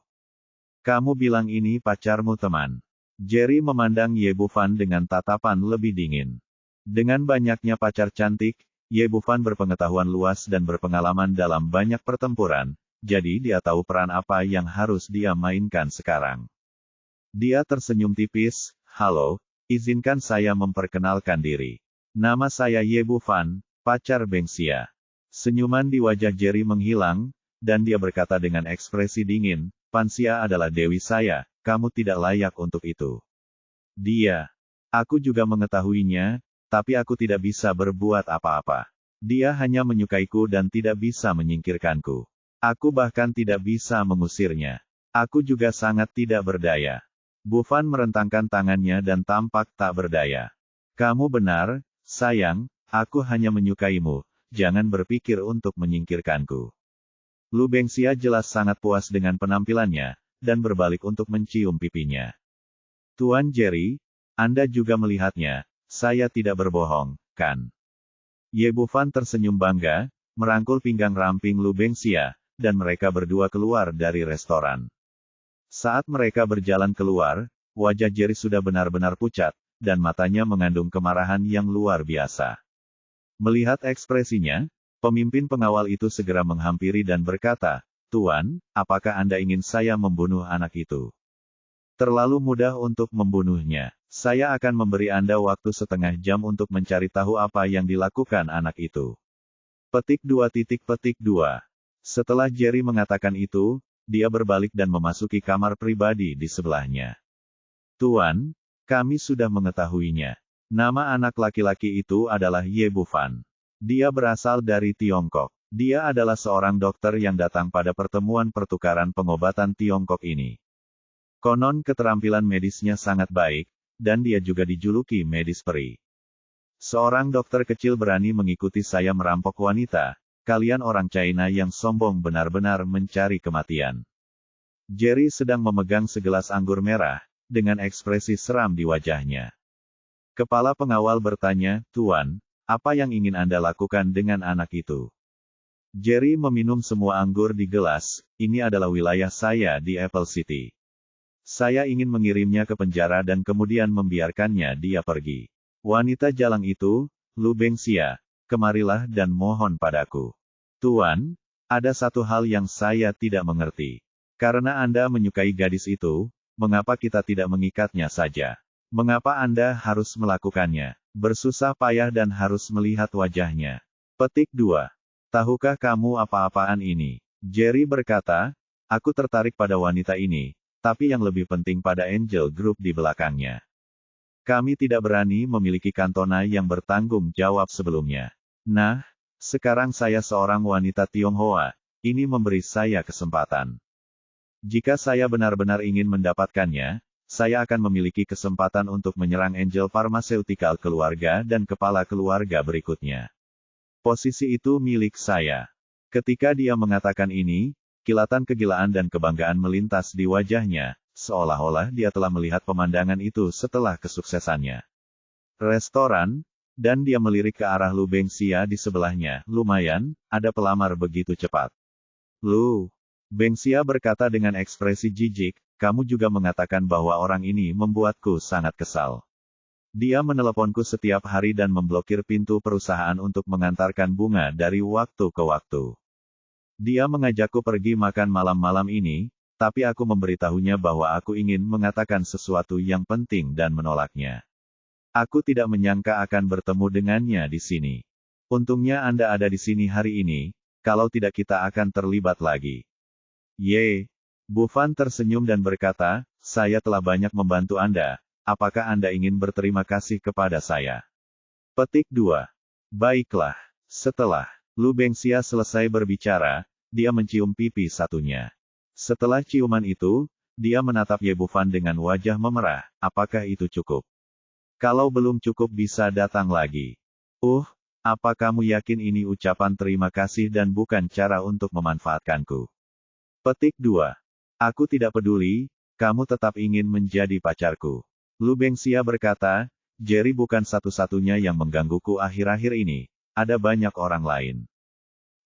Kamu bilang ini pacarmu teman. Jerry memandang Ye Bufan dengan tatapan lebih dingin. Dengan banyaknya pacar cantik, Ye Bufan berpengetahuan luas dan berpengalaman dalam banyak pertempuran, jadi dia tahu peran apa yang harus dia mainkan sekarang. Dia tersenyum tipis, halo, izinkan saya memperkenalkan diri. Nama saya Ye Bufan, pacar Bengxia. Senyuman di wajah Jerry menghilang, dan dia berkata dengan ekspresi dingin, Pansia adalah dewi saya, kamu tidak layak untuk itu. Dia. Aku juga mengetahuinya, tapi aku tidak bisa berbuat apa-apa. Dia hanya menyukaiku dan tidak bisa menyingkirkanku. Aku bahkan tidak bisa mengusirnya. Aku juga sangat tidak berdaya. Bu Fan merentangkan tangannya dan tampak tak berdaya. Kamu benar, sayang, aku hanya menyukaimu, jangan berpikir untuk menyingkirkanku. Lu Bengxia jelas sangat puas dengan penampilannya, dan berbalik untuk mencium pipinya. Tuan Jerry, Anda juga melihatnya, saya tidak berbohong, kan? Ye Bu Fan tersenyum bangga, merangkul pinggang ramping Lu Bengxia, dan mereka berdua keluar dari restoran. Saat mereka berjalan keluar, wajah Jerry sudah benar-benar pucat, dan matanya mengandung kemarahan yang luar biasa. Melihat ekspresinya, pemimpin pengawal itu segera menghampiri dan berkata, "Tuan, apakah Anda ingin saya membunuh anak itu?" "Terlalu mudah untuk membunuhnya. Saya akan memberi Anda waktu setengah jam untuk mencari tahu apa yang dilakukan anak itu." Petik 2. Setelah Jerry mengatakan itu, dia berbalik dan memasuki kamar pribadi di sebelahnya. "Tuan, kami sudah mengetahuinya. Nama anak laki-laki itu adalah Ye Bu Fan. Dia berasal dari Tiongkok. Dia adalah seorang dokter yang datang pada pertemuan pertukaran pengobatan Tiongkok ini. Konon keterampilan medisnya sangat baik, dan dia juga dijuluki medis peri. Seorang dokter kecil berani mengikuti saya merampok wanita. Kalian orang China yang sombong benar-benar mencari kematian." Jerry sedang memegang segelas anggur merah, dengan ekspresi seram di wajahnya. Kepala pengawal bertanya, "Tuan, apa yang ingin Anda lakukan dengan anak itu?" Jerry meminum semua anggur di gelas. "Ini adalah wilayah saya di Apple City. Saya ingin mengirimnya ke penjara dan kemudian membiarkannya dia pergi. Wanita jalang itu, Lu Bengxia, kemarilah dan mohon padaku. Tuan, ada satu hal yang saya tidak mengerti. Karena Anda menyukai gadis itu, mengapa kita tidak mengikatnya saja? Mengapa Anda harus melakukannya? Bersusah payah dan harus melihat wajahnya." Petik 2. Tahukah kamu apa-apaan ini? Jerry berkata, "Aku tertarik pada wanita ini, tapi yang lebih penting pada Angel Group di belakangnya. Kami tidak berani memiliki Cantona yang bertanggung jawab sebelumnya. Nah, sekarang saya seorang wanita Tionghoa, ini memberi saya kesempatan. Jika saya benar-benar ingin mendapatkannya, saya akan memiliki kesempatan untuk menyerang Angel Pharmaceutical keluarga dan kepala keluarga berikutnya. Posisi itu milik saya." Ketika dia mengatakan ini, kilatan kegilaan dan kebanggaan melintas di wajahnya, seolah-olah dia telah melihat pemandangan itu setelah kesuksesannya. Restoran, dan dia melirik ke arah Lu Bengxia di sebelahnya. "Lumayan, ada pelamar begitu cepat." "Lu," Bengxia berkata dengan ekspresi jijik, "kamu juga mengatakan bahwa orang ini membuatku sangat kesal. Dia meneleponku setiap hari dan memblokir pintu perusahaan untuk mengantarkan bunga dari waktu ke waktu. Dia mengajakku pergi makan malam-malam ini, tapi aku memberitahunya bahwa aku ingin mengatakan sesuatu yang penting dan menolaknya. Aku tidak menyangka akan bertemu dengannya di sini. Untungnya Anda ada di sini hari ini, kalau tidak kita akan terlibat lagi." "Ye." Bu Fan tersenyum dan berkata, "Saya telah banyak membantu Anda, apakah Anda ingin berterima kasih kepada saya?" Petik 2. Baiklah. Setelah Lu Bengxia selesai berbicara, dia mencium pipi satunya. Setelah ciuman itu, dia menatap Ye Bu Fan dengan wajah memerah. "Apakah itu cukup? Kalau belum cukup bisa datang lagi." Apa kamu yakin ini ucapan terima kasih dan bukan cara untuk memanfaatkanku?" Petik 2. "Aku tidak peduli, kamu tetap ingin menjadi pacarku." Lu Bengxia berkata, "Jerry bukan satu-satunya yang menggangguku akhir-akhir ini. Ada banyak orang lain.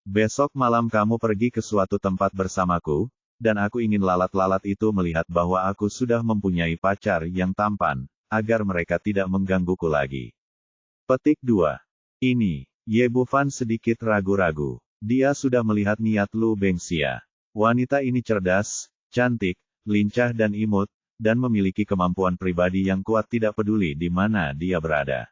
Besok malam kamu pergi ke suatu tempat bersamaku, dan aku ingin lalat-lalat itu melihat bahwa aku sudah mempunyai pacar yang tampan, agar mereka tidak menggangguku lagi." Petik 2. Ini, Ye Bu Fan sedikit ragu-ragu. Dia sudah melihat niat Lu Bengxia. Wanita ini cerdas, cantik, lincah dan imut, dan memiliki kemampuan pribadi yang kuat tidak peduli di mana dia berada.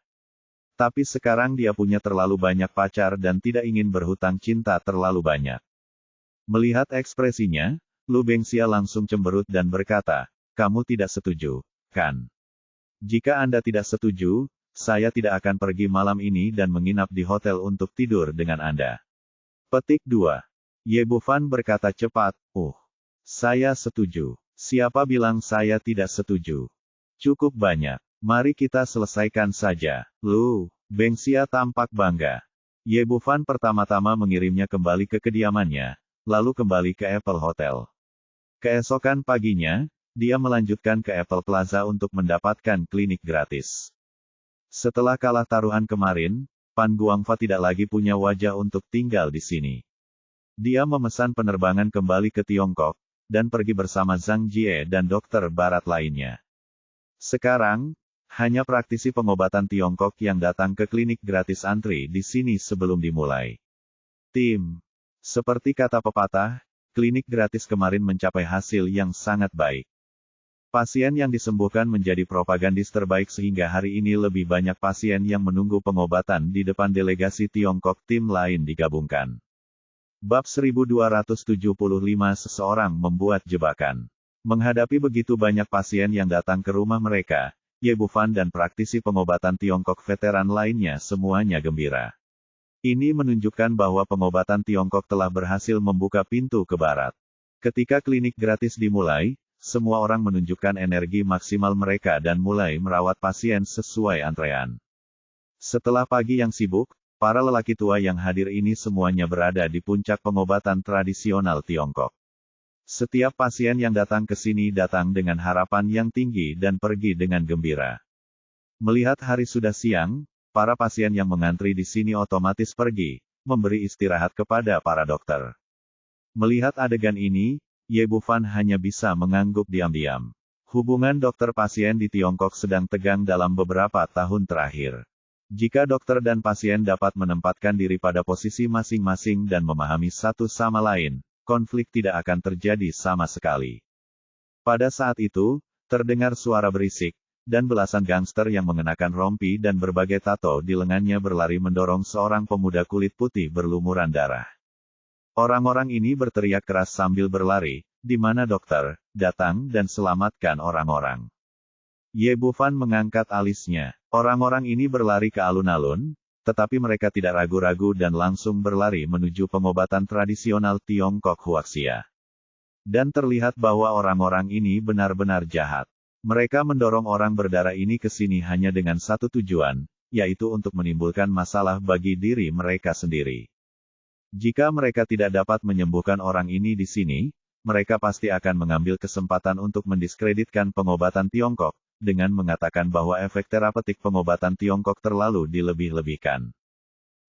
Tapi sekarang dia punya terlalu banyak pacar dan tidak ingin berhutang cinta terlalu banyak. Melihat ekspresinya, Lu Bengxia langsung cemberut dan berkata, kamu tidak setuju, kan? Jika Anda tidak setuju, saya tidak akan pergi malam ini dan menginap di hotel untuk tidur dengan Anda. Petik 2. Ye Bufan berkata cepat, saya setuju. Siapa bilang saya tidak setuju? Cukup banyak. Mari kita selesaikan saja. Lu Bengxia tampak bangga. Ye Bufan pertama-tama mengirimnya kembali ke kediamannya, lalu kembali ke Apple Hotel. Keesokan paginya, dia melanjutkan ke Apple Plaza untuk mendapatkan klinik gratis. Setelah kalah taruhan kemarin, Pan Guangfa tidak lagi punya wajah untuk tinggal di sini. Dia memesan penerbangan kembali ke Tiongkok, dan pergi bersama Zhang Jie dan dokter barat lainnya. Sekarang, hanya praktisi pengobatan Tiongkok yang datang ke klinik gratis antri di sini sebelum dimulai. Tim. Seperti kata pepatah, klinik gratis kemarin mencapai hasil yang sangat baik. Pasien yang disembuhkan menjadi propagandis terbaik sehingga hari ini lebih banyak pasien yang menunggu pengobatan di depan delegasi Tiongkok tim lain digabungkan. Bab 1275 Seseorang membuat jebakan. Menghadapi begitu banyak pasien yang datang ke rumah mereka, Ye Bufan dan praktisi pengobatan Tiongkok veteran lainnya semuanya gembira. Ini menunjukkan bahwa pengobatan Tiongkok telah berhasil membuka pintu ke barat. Ketika klinik gratis dimulai, semua orang menunjukkan energi maksimal mereka dan mulai merawat pasien sesuai antrean. Setelah pagi yang sibuk, para lelaki tua yang hadir ini semuanya berada di puncak pengobatan tradisional Tiongkok. Setiap pasien yang datang ke sini datang dengan harapan yang tinggi dan pergi dengan gembira. Melihat hari sudah siang, para pasien yang mengantri di sini otomatis pergi, memberi istirahat kepada para dokter. Melihat adegan ini, Ye Bufan hanya bisa mengangguk diam-diam. Hubungan dokter-pasien di Tiongkok sedang tegang dalam beberapa tahun terakhir. Jika dokter dan pasien dapat menempatkan diri pada posisi masing-masing dan memahami satu sama lain, konflik tidak akan terjadi sama sekali. Pada saat itu, terdengar suara berisik, dan belasan gangster yang mengenakan rompi dan berbagai tato di lengannya berlari mendorong seorang pemuda kulit putih berlumuran darah. Orang-orang ini berteriak keras sambil berlari, "Di mana dokter? Datang dan selamatkan orang-orang." Ye Bufan mengangkat alisnya. Orang-orang ini berlari ke alun-alun, tetapi mereka tidak ragu-ragu dan langsung berlari menuju pengobatan tradisional Tiongkok Huaxia. Dan terlihat bahwa orang-orang ini benar-benar jahat. Mereka mendorong orang berdarah ini ke sini hanya dengan satu tujuan, yaitu untuk menimbulkan masalah bagi diri mereka sendiri. Jika mereka tidak dapat menyembuhkan orang ini di sini, mereka pasti akan mengambil kesempatan untuk mendiskreditkan pengobatan Tiongkok, dengan mengatakan bahwa efek terapeutik pengobatan Tiongkok terlalu dilebih-lebihkan.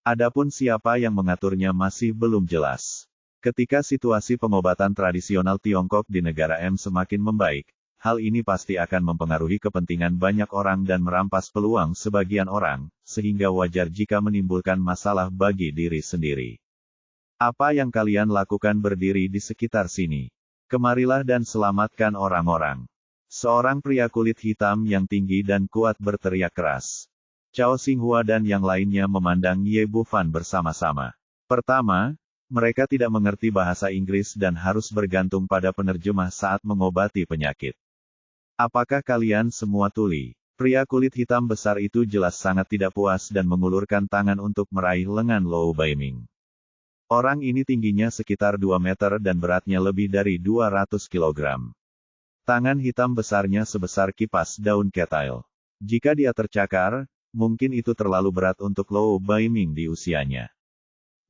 Adapun siapa yang mengaturnya masih belum jelas. Ketika situasi pengobatan tradisional Tiongkok di negara M semakin membaik, hal ini pasti akan mempengaruhi kepentingan banyak orang dan merampas peluang sebagian orang, sehingga wajar jika menimbulkan masalah bagi diri sendiri. Apa yang kalian lakukan berdiri di sekitar sini? Kemarilah dan selamatkan orang-orang. Seorang pria kulit hitam yang tinggi dan kuat berteriak keras. Cao Xinghua dan yang lainnya memandang Ye Bufan bersama-sama. Pertama, mereka tidak mengerti bahasa Inggris dan harus bergantung pada penerjemah saat mengobati penyakit. Apakah kalian semua tuli? Pria kulit hitam besar itu jelas sangat tidak puas dan mengulurkan tangan untuk meraih lengan Lou Baiming. Orang ini tingginya sekitar 2 meter dan beratnya lebih dari 200 kilogram. Tangan hitam besarnya sebesar kipas daun ketail. Jika dia tercakar, mungkin itu terlalu berat untuk Lou Baiming di usianya.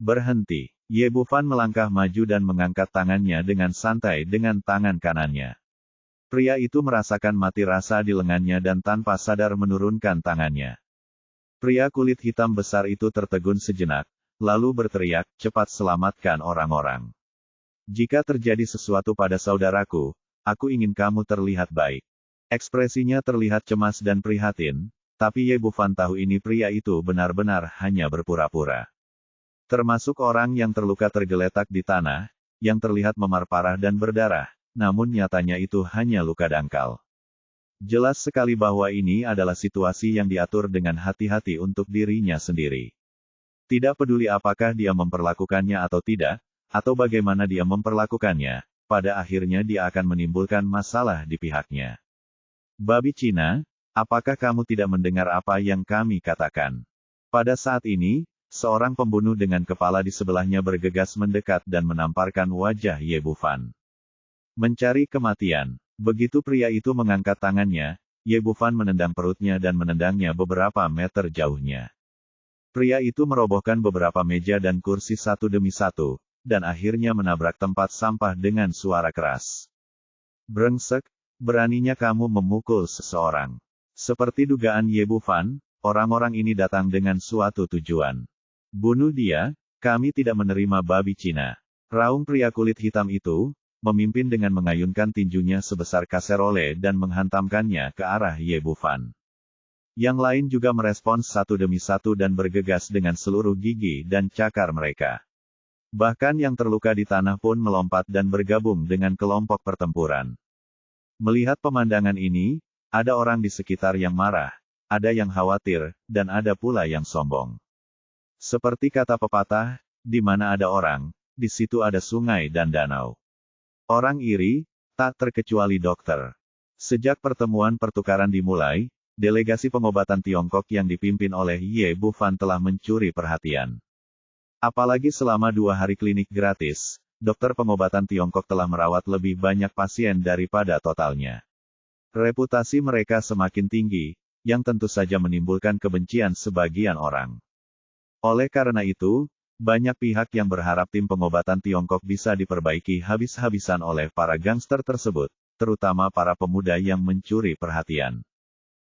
Berhenti. Ye Bufan melangkah maju dan mengangkat tangannya dengan santai dengan tangan kanannya. Pria itu merasakan mati rasa di lengannya dan tanpa sadar menurunkan tangannya. Pria kulit hitam besar itu tertegun sejenak, lalu berteriak, "Cepat selamatkan orang-orang. Jika terjadi sesuatu pada saudaraku, aku ingin kamu terlihat baik." Ekspresinya terlihat cemas dan prihatin, tapi Ye Bufan tahu ini pria itu benar-benar hanya berpura-pura. Termasuk orang yang terluka tergeletak di tanah, yang terlihat memar parah dan berdarah, namun nyatanya itu hanya luka dangkal. Jelas sekali bahwa ini adalah situasi yang diatur dengan hati-hati untuk dirinya sendiri. Tidak peduli apakah dia memperlakukannya atau tidak, atau bagaimana dia memperlakukannya, pada akhirnya dia akan menimbulkan masalah di pihaknya. Babi Cina, apakah kamu tidak mendengar apa yang kami katakan? Pada saat ini, seorang pembunuh dengan kepala di sebelahnya bergegas mendekat dan menamparkan wajah Ye Bufan. Mencari kematian. Begitu pria itu mengangkat tangannya, Ye Bufan menendang perutnya dan menendangnya beberapa meter jauhnya. Pria itu merobohkan beberapa meja dan kursi satu demi satu, dan akhirnya menabrak tempat sampah dengan suara keras. Brengsek, beraninya kamu memukul seseorang. Seperti dugaan Ye Bufan, orang-orang ini datang dengan suatu tujuan. Bunuh dia, kami tidak menerima babi Cina. Raung pria kulit hitam itu, memimpin dengan mengayunkan tinjunya sebesar kaserole dan menghantamkannya ke arah Ye Bufan. Yang lain juga merespons satu demi satu dan bergegas dengan seluruh gigi dan cakar mereka. Bahkan yang terluka di tanah pun melompat dan bergabung dengan kelompok pertempuran. Melihat pemandangan ini, ada orang di sekitar yang marah, ada yang khawatir, dan ada pula yang sombong. Seperti kata pepatah, di mana ada orang, di situ ada sungai dan danau. Orang iri, tak terkecuali dokter. Sejak pertemuan pertukaran dimulai, delegasi pengobatan Tiongkok yang dipimpin oleh Ye Bufan telah mencuri perhatian. Apalagi selama 2 hari klinik gratis, dokter pengobatan Tiongkok telah merawat lebih banyak pasien daripada totalnya. Reputasi mereka semakin tinggi, yang tentu saja menimbulkan kebencian sebagian orang. Oleh karena itu, banyak pihak yang berharap tim pengobatan Tiongkok bisa diperbaiki habis-habisan oleh para gangster tersebut, terutama para pemuda yang mencuri perhatian.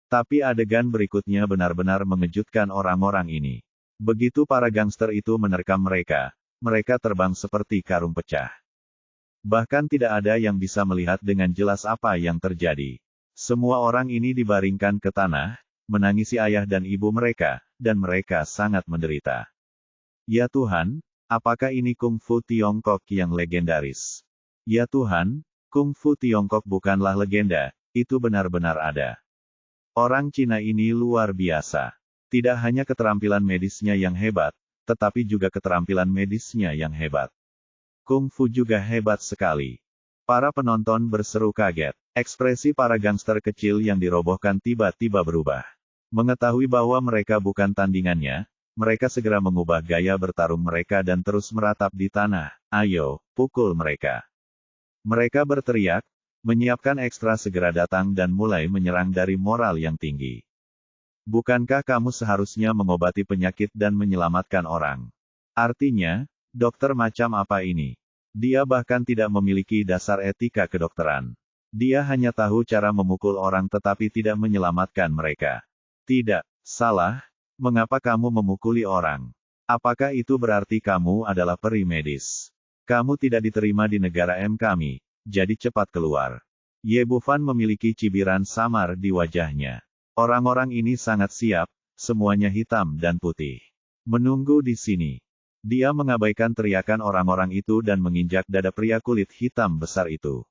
Tapi adegan berikutnya benar-benar mengejutkan orang-orang ini. Begitu para gangster itu menerkam mereka, mereka terbang seperti karung pecah. Bahkan tidak ada yang bisa melihat dengan jelas apa yang terjadi. Semua orang ini dibaringkan ke tanah, menangisi ayah dan ibu mereka, dan mereka sangat menderita. Ya Tuhan, apakah ini kungfu Tiongkok yang legendaris? Ya Tuhan, kungfu Tiongkok bukanlah legenda, itu benar-benar ada. Orang Cina ini luar biasa. Tidak hanya keterampilan medisnya yang hebat, tetapi juga keterampilan medisnya yang hebat. Kungfu juga hebat sekali. Para penonton berseru kaget. Ekspresi para gangster kecil yang dirobohkan tiba-tiba berubah. Mengetahui bahwa mereka bukan tandingannya, mereka segera mengubah gaya bertarung mereka dan terus meratap di tanah. Ayo, pukul mereka. Mereka berteriak, menyiapkan ekstra segera datang dan mulai menyerang dari moral yang tinggi. Bukankah kamu seharusnya mengobati penyakit dan menyelamatkan orang? Artinya, dokter macam apa ini? Dia bahkan tidak memiliki dasar etika kedokteran. Dia hanya tahu cara memukul orang tetapi tidak menyelamatkan mereka. Tidak, salah, mengapa kamu memukuli orang? Apakah itu berarti kamu adalah peri medis? Kamu tidak diterima di negara M kami, jadi cepat keluar. Ye Bufan memiliki cibiran samar di wajahnya. Orang-orang ini sangat siap, semuanya hitam dan putih. Menunggu di sini. Dia mengabaikan teriakan orang-orang itu dan menginjak dada pria kulit hitam besar itu.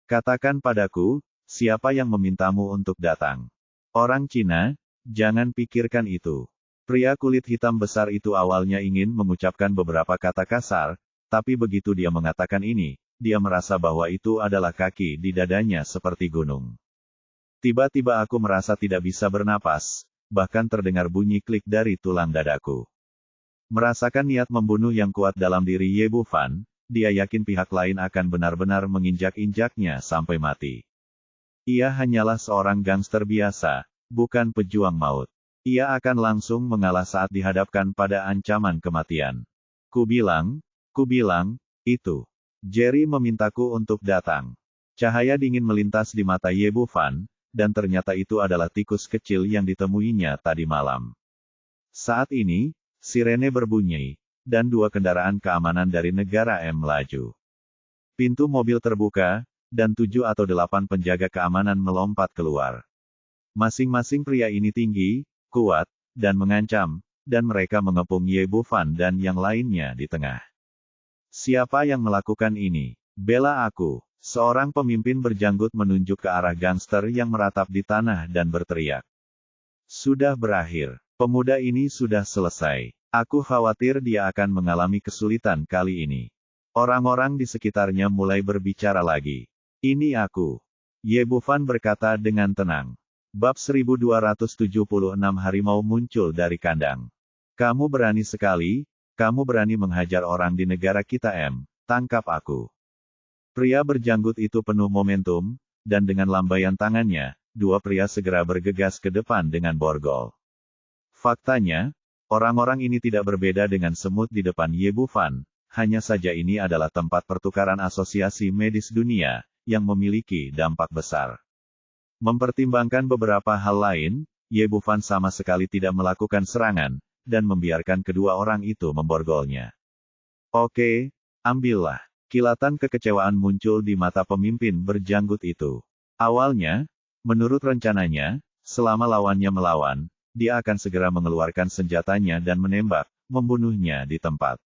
Katakan padaku, siapa yang memintamu untuk datang? Orang Cina, jangan pikirkan itu. Pria kulit hitam besar itu awalnya ingin mengucapkan beberapa kata kasar, tapi begitu dia mengatakan ini, dia merasa bahwa itu adalah kaki di dadanya seperti gunung. Tiba-tiba aku merasa tidak bisa bernapas, bahkan terdengar bunyi klik dari tulang dadaku. Merasakan niat membunuh yang kuat dalam diri Ye Bufan, dia yakin pihak lain akan benar-benar menginjak-injaknya sampai mati. Ia hanyalah seorang gangster biasa, bukan pejuang maut. Ia akan langsung mengalah saat dihadapkan pada ancaman kematian. Kubilang, itu. Jerry memintaku untuk datang. Cahaya dingin melintas di mata Ye Bufan, dan ternyata itu adalah tikus kecil yang ditemuinya tadi malam. Saat ini, sirene berbunyi, dan 2 kendaraan keamanan dari negara M melaju. Pintu mobil terbuka, dan 7 atau 8 penjaga keamanan melompat keluar. Masing-masing pria ini tinggi, kuat, dan mengancam, dan mereka mengepung Ye Bufan dan yang lainnya di tengah. Siapa yang melakukan ini? Bela aku. Seorang pemimpin berjanggut menunjuk ke arah gangster yang meratap di tanah dan berteriak. Sudah berakhir. Pemuda ini sudah selesai. Aku khawatir dia akan mengalami kesulitan kali ini. Orang-orang di sekitarnya mulai berbicara lagi. Ini aku. Ye Bufan berkata dengan tenang. Bab 1276 Harimau muncul dari kandang. Kamu berani sekali, kamu berani menghajar orang di negara kita tangkap aku. Pria berjanggut itu penuh momentum, dan dengan lambaian tangannya, dua pria segera bergegas ke depan dengan borgol. Faktanya, orang-orang ini tidak berbeda dengan semut di depan Ye Bufan, hanya saja ini adalah tempat pertukaran asosiasi medis dunia, yang memiliki dampak besar. Mempertimbangkan beberapa hal lain, Ye Bufan sama sekali tidak melakukan serangan, dan membiarkan kedua orang itu memborgolnya. Oke, ambillah. Kilatan kekecewaan muncul di mata pemimpin berjanggut itu. Awalnya, menurut rencananya, selama lawannya melawan, dia akan segera mengeluarkan senjatanya dan menembak, membunuhnya di tempat.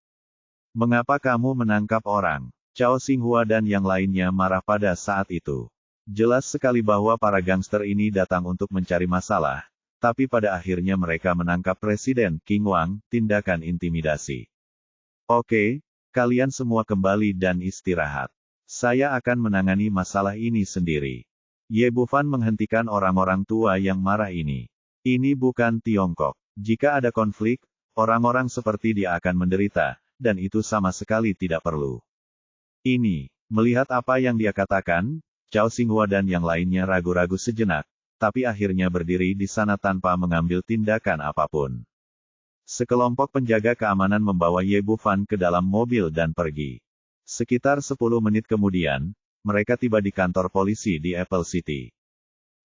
Mengapa kamu menangkap orang? Cao Xinghua dan yang lainnya marah pada saat itu. Jelas sekali bahwa para gangster ini datang untuk mencari masalah, tapi pada akhirnya mereka menangkap Presiden Qing Wang, tindakan intimidasi. Oke, kalian semua kembali dan istirahat. Saya akan menangani masalah ini sendiri. Ye Bufan menghentikan orang-orang tua yang marah ini. Ini bukan Tiongkok. Jika ada konflik, orang-orang seperti dia akan menderita, dan itu sama sekali tidak perlu. Ini, melihat apa yang dia katakan, Cao Xinghua dan yang lainnya ragu-ragu sejenak, tapi akhirnya berdiri di sana tanpa mengambil tindakan apapun. Sekelompok penjaga keamanan membawa Ye Bufan ke dalam mobil dan pergi. Sekitar 10 menit kemudian, mereka tiba di kantor polisi di Apple City.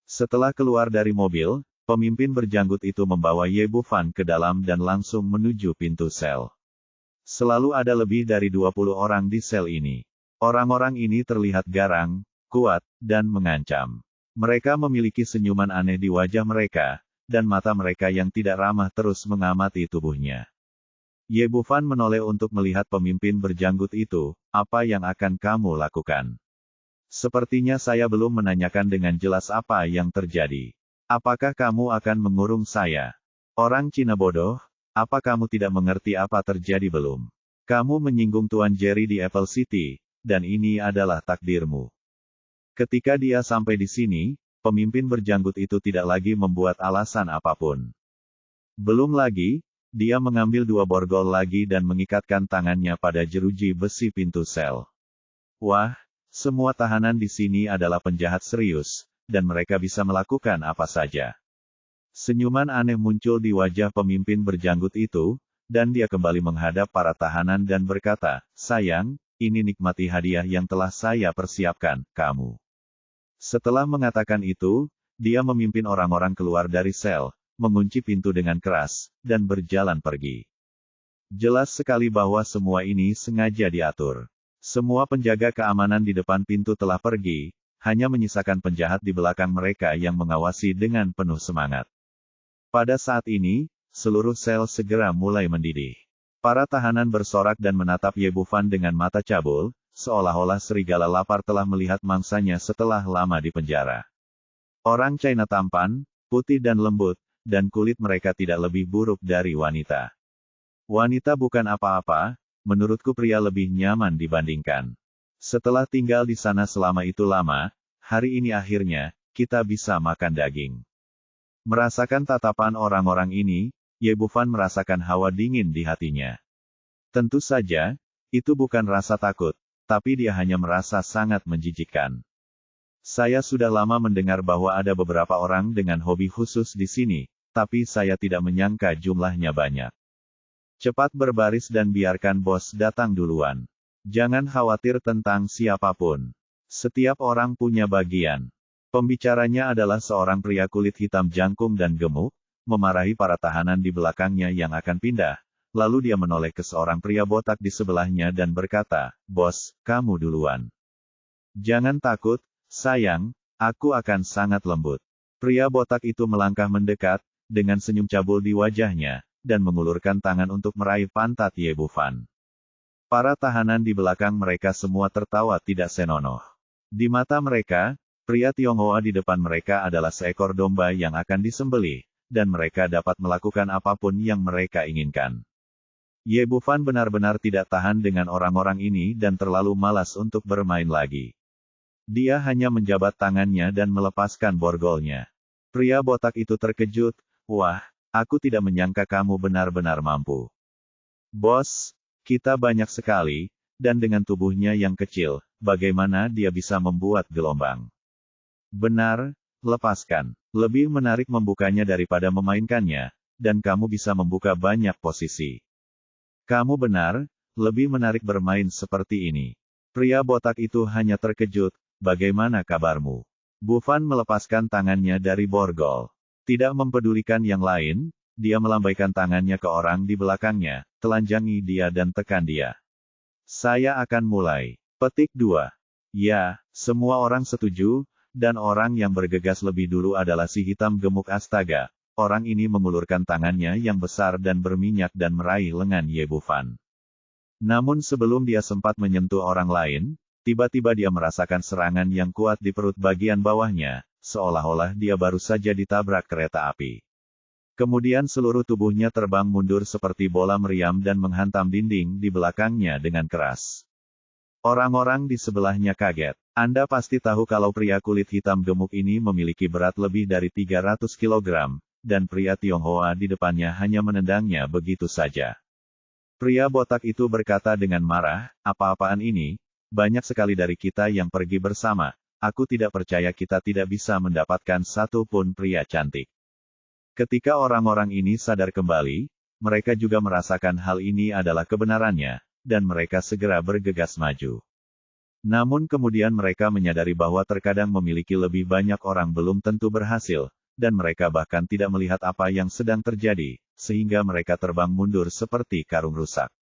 Setelah keluar dari mobil, pemimpin berjanggut itu membawa Ye Bufan ke dalam dan langsung menuju pintu sel. Selalu ada lebih dari 20 orang di sel ini. Orang-orang ini terlihat garang, kuat, dan mengancam. Mereka memiliki senyuman aneh di wajah mereka, dan mata mereka yang tidak ramah terus mengamati tubuhnya. Ye Bufan menoleh untuk melihat pemimpin berjanggut itu, apa yang akan kamu lakukan? Sepertinya saya belum menanyakan dengan jelas apa yang terjadi. Apakah kamu akan mengurung saya? Orang Cina bodoh, apa kamu tidak mengerti apa terjadi belum? Kamu menyinggung Tuan Jerry di Apple City, dan ini adalah takdirmu. Ketika dia sampai di sini, pemimpin berjanggut itu tidak lagi membuat alasan apapun. Belum lagi, dia mengambil 2 borgol lagi dan mengikatkan tangannya pada jeruji besi pintu sel. Wah, semua tahanan di sini adalah penjahat serius, dan mereka bisa melakukan apa saja. Senyuman aneh muncul di wajah pemimpin berjanggut itu, dan dia kembali menghadap para tahanan dan berkata, sayang, ini nikmati hadiah yang telah saya persiapkan, kamu. Setelah mengatakan itu, dia memimpin orang-orang keluar dari sel, mengunci pintu dengan keras, dan berjalan pergi. Jelas sekali bahwa semua ini sengaja diatur. Semua penjaga keamanan di depan pintu telah pergi, hanya menyisakan penjahat di belakang mereka yang mengawasi dengan penuh semangat. Pada saat ini, seluruh sel segera mulai mendidih. Para tahanan bersorak dan menatap Ye Bufan dengan mata cabul, seolah-olah serigala lapar telah melihat mangsanya setelah lama di penjara. Orang China tampan, putih dan lembut, dan kulit mereka tidak lebih buruk dari wanita. Wanita bukan apa-apa, menurutku pria lebih nyaman dibandingkan. Setelah tinggal di sana selama itu lama, hari ini akhirnya, kita bisa makan daging. Merasakan tatapan orang-orang ini, Ye Bufan merasakan hawa dingin di hatinya. Tentu saja, itu bukan rasa takut, tapi dia hanya merasa sangat menjijikkan. Saya sudah lama mendengar bahwa ada beberapa orang dengan hobi khusus di sini, tapi saya tidak menyangka jumlahnya banyak. Cepat berbaris dan biarkan bos datang duluan. Jangan khawatir tentang siapapun. Setiap orang punya bagian. Pembicaranya adalah seorang pria kulit hitam jangkung dan gemuk, memarahi para tahanan di belakangnya yang akan pindah. Lalu dia menoleh ke seorang pria botak di sebelahnya dan berkata, "Bos, kamu duluan. Jangan takut, sayang, aku akan sangat lembut." Pria botak itu melangkah mendekat, dengan senyum cabul di wajahnya, dan mengulurkan tangan untuk meraih pantat Ye Bufan. Para tahanan di belakang mereka semua tertawa tidak senonoh. Di mata mereka, pria Tionghoa di depan mereka adalah seekor domba yang akan disembelih, dan mereka dapat melakukan apapun yang mereka inginkan. Ye Bufan benar-benar tidak tahan dengan orang-orang ini dan terlalu malas untuk bermain lagi. Dia hanya menjabat tangannya dan melepaskan borgolnya. Pria botak itu terkejut, "Wah, aku tidak menyangka kamu benar-benar mampu." "Bos, kita banyak sekali, dan dengan tubuhnya yang kecil, bagaimana dia bisa membuat gelombang?" "Benar, lepaskan. Lebih menarik membukanya daripada memainkannya, dan kamu bisa membuka banyak posisi." "Kamu benar, lebih menarik bermain seperti ini." Pria botak itu hanya terkejut, "Bagaimana kabarmu?" Bufan melepaskan tangannya dari borgol. Tidak mempedulikan yang lain, dia melambaikan tangannya ke orang di belakangnya, telanjangi dia dan tekan dia. "Saya akan mulai." Petik 2. Ya, semua orang setuju, dan orang yang bergegas lebih dulu adalah si hitam gemuk astaga. Orang ini mengulurkan tangannya yang besar dan berminyak dan meraih lengan Ye Bufan. Namun sebelum dia sempat menyentuh orang lain, tiba-tiba dia merasakan serangan yang kuat di perut bagian bawahnya, seolah-olah dia baru saja ditabrak kereta api. Kemudian seluruh tubuhnya terbang mundur seperti bola meriam dan menghantam dinding di belakangnya dengan keras. Orang-orang di sebelahnya kaget. Anda pasti tahu kalau pria kulit hitam gemuk ini memiliki berat lebih dari 300 kilogram. Dan pria Tionghoa di depannya hanya menendangnya begitu saja. Pria botak itu berkata dengan marah, "Apa-apaan ini? Banyak sekali dari kita yang pergi bersama. Aku tidak percaya kita tidak bisa mendapatkan satu pun pria cantik." Ketika orang-orang ini sadar kembali, mereka juga merasakan hal ini adalah kebenarannya, dan mereka segera bergegas maju. Namun kemudian mereka menyadari bahwa terkadang memiliki lebih banyak orang belum tentu berhasil, dan mereka bahkan tidak melihat apa yang sedang terjadi, sehingga mereka terbang mundur seperti karung rusak.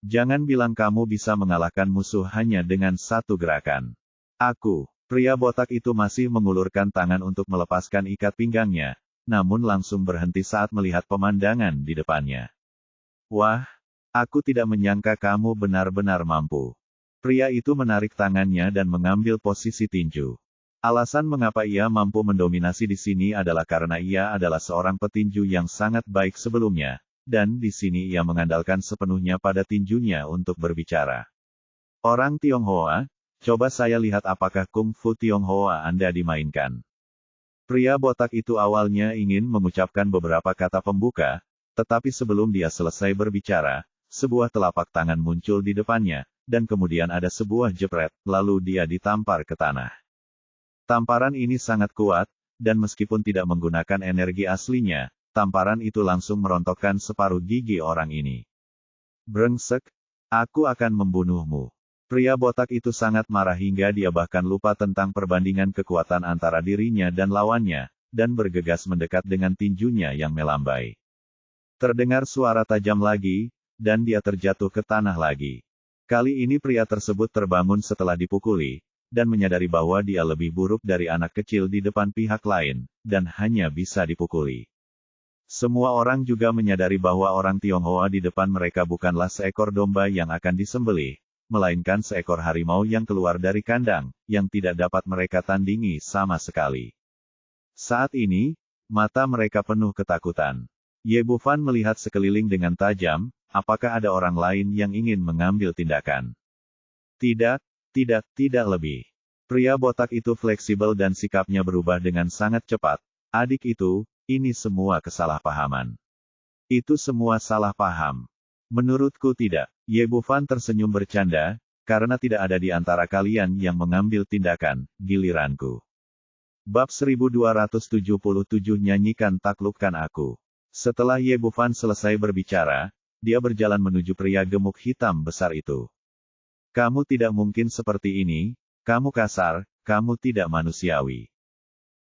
"Jangan bilang kamu bisa mengalahkan musuh hanya dengan satu gerakan." "Aku." Pria botak itu masih mengulurkan tangan untuk melepaskan ikat pinggangnya, namun langsung berhenti saat melihat pemandangan di depannya. "Wah, aku tidak menyangka kamu benar-benar mampu." Pria itu menarik tangannya dan mengambil posisi tinju. Alasan mengapa ia mampu mendominasi di sini adalah karena ia adalah seorang petinju yang sangat baik sebelumnya, dan di sini ia mengandalkan sepenuhnya pada tinjunya untuk berbicara. "Orang Tionghoa, coba saya lihat apakah Kung Fu Tionghoa Anda dimainkan." Pria botak itu awalnya ingin mengucapkan beberapa kata pembuka, tetapi sebelum dia selesai berbicara, sebuah telapak tangan muncul di depannya, dan kemudian ada sebuah jepret, lalu dia ditampar ke tanah. Tamparan ini sangat kuat, dan meskipun tidak menggunakan energi aslinya, tamparan itu langsung merontokkan separuh gigi orang ini. "Brengsek, aku akan membunuhmu." Pria botak itu sangat marah hingga dia bahkan lupa tentang perbandingan kekuatan antara dirinya dan lawannya, dan bergegas mendekat dengan tinjunya yang melambai. Terdengar suara tajam lagi, dan dia terjatuh ke tanah lagi. Kali ini pria tersebut terbangun setelah dipukuli, dan menyadari bahwa dia lebih buruk dari anak kecil di depan pihak lain, dan hanya bisa dipukuli. Semua orang juga menyadari bahwa orang Tionghoa di depan mereka bukanlah seekor domba yang akan disembelih, melainkan seekor harimau yang keluar dari kandang, yang tidak dapat mereka tandingi sama sekali. Saat ini, mata mereka penuh ketakutan. Ye Bufan melihat sekeliling dengan tajam, apakah ada orang lain yang ingin mengambil tindakan? "Tidak. Tidak lebih." Pria botak itu fleksibel dan sikapnya berubah dengan sangat cepat. "Adik itu, ini semua kesalahpahaman." "Itu semua salah paham." "Menurutku tidak." Ye Bufan tersenyum bercanda, "Karena tidak ada di antara kalian yang mengambil tindakan, giliranku." Bab 1277 Nyanyikan Taklukkan Aku. Setelah Ye Bufan selesai berbicara, dia berjalan menuju pria gemuk hitam besar itu. "Kamu tidak mungkin seperti ini, kamu kasar, kamu tidak manusiawi."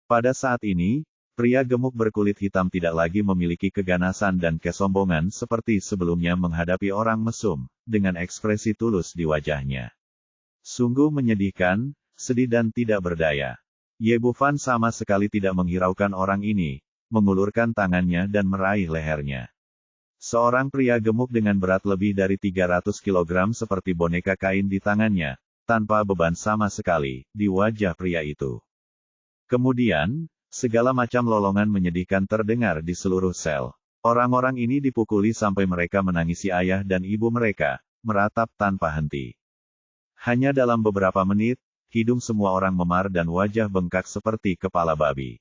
Pada saat ini, pria gemuk berkulit hitam tidak lagi memiliki keganasan dan kesombongan seperti sebelumnya menghadapi orang mesum, dengan ekspresi tulus di wajahnya. Sungguh menyedihkan, sedih dan tidak berdaya. Ye Bufan sama sekali tidak menghiraukan orang ini, mengulurkan tangannya dan meraih lehernya. Seorang pria gemuk dengan berat lebih dari 300 kg seperti boneka kain di tangannya, tanpa beban sama sekali, di wajah pria itu. Kemudian, segala macam lolongan menyedihkan terdengar di seluruh sel. Orang-orang ini dipukuli sampai mereka menangisi ayah dan ibu mereka, meratap tanpa henti. Hanya dalam beberapa menit, hidung semua orang memar dan wajah bengkak seperti kepala babi.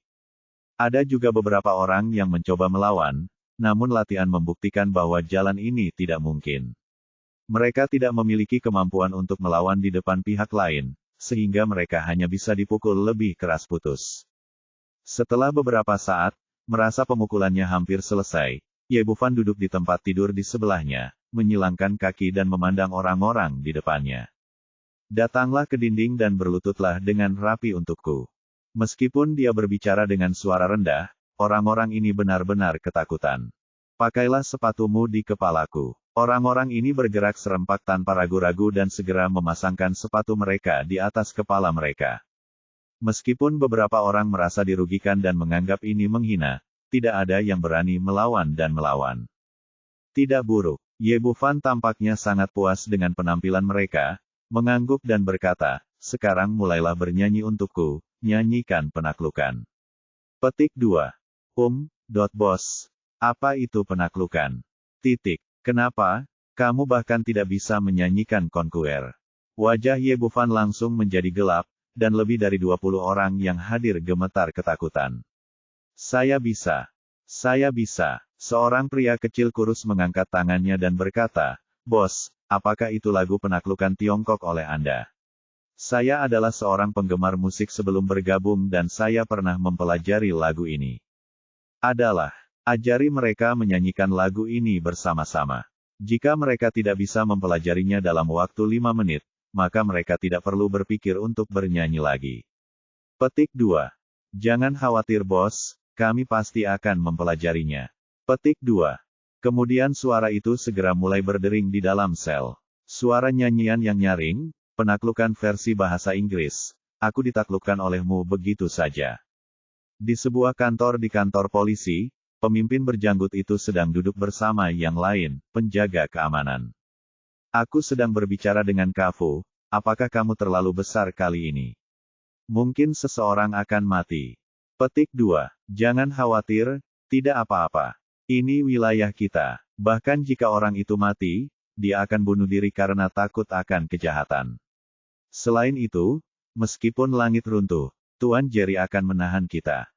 Ada juga beberapa orang yang mencoba melawan, namun latihan membuktikan bahwa jalan ini tidak mungkin. Mereka tidak memiliki kemampuan untuk melawan di depan pihak lain, sehingga mereka hanya bisa dipukul lebih keras putus. Setelah beberapa saat, merasa pemukulannya hampir selesai, Ye Bufan duduk di tempat tidur di sebelahnya, menyilangkan kaki dan memandang orang-orang di depannya. Datanglah ke dinding dan berlututlah dengan rapi untukku. Meskipun dia berbicara dengan suara rendah, orang-orang ini benar-benar ketakutan. Pakailah sepatumu di kepalaku. Orang-orang ini bergerak serempak tanpa ragu-ragu dan segera memasangkan sepatu mereka di atas kepala mereka. Meskipun beberapa orang merasa dirugikan dan menganggap ini menghina, tidak ada yang berani melawan dan melawan. Tidak buruk. Ye Bufan tampaknya sangat puas dengan penampilan mereka, mengangguk dan berkata, sekarang mulailah bernyanyi untukku, nyanyikan penaklukan. Petik 2. Bos. Apa itu penaklukan? Kenapa? Kamu bahkan tidak bisa menyanyikan konkuer. Wajah Ye Bufan langsung menjadi gelap, dan lebih dari 20 orang yang hadir gemetar ketakutan. Saya bisa. Seorang pria kecil kurus mengangkat tangannya dan berkata, Bos, apakah itu lagu penaklukan Tiongkok oleh Anda? Saya adalah seorang penggemar musik sebelum bergabung dan saya pernah mempelajari lagu ini. Ajari mereka menyanyikan lagu ini bersama-sama. Jika mereka tidak bisa mempelajarinya dalam waktu 5 menit, maka mereka tidak perlu berpikir untuk bernyanyi lagi. Petik 2. Jangan khawatir bos, kami pasti akan mempelajarinya. Petik 2. Kemudian suara itu segera mulai berdering di dalam sel. Suara nyanyian yang nyaring, penaklukan versi bahasa Inggris. Aku ditaklukkan olehmu begitu saja. Di sebuah kantor di kantor polisi, pemimpin berjanggut itu sedang duduk bersama yang lain, penjaga keamanan. Aku sedang berbicara dengan Kafu, apakah kamu terlalu besar kali ini? Mungkin seseorang akan mati. Petik 2. Jangan khawatir, tidak apa-apa. Ini wilayah kita. Bahkan jika orang itu mati, dia akan bunuh diri karena takut akan kejahatan. Selain itu, meskipun langit runtuh, Tuan Jerry akan menahan kita.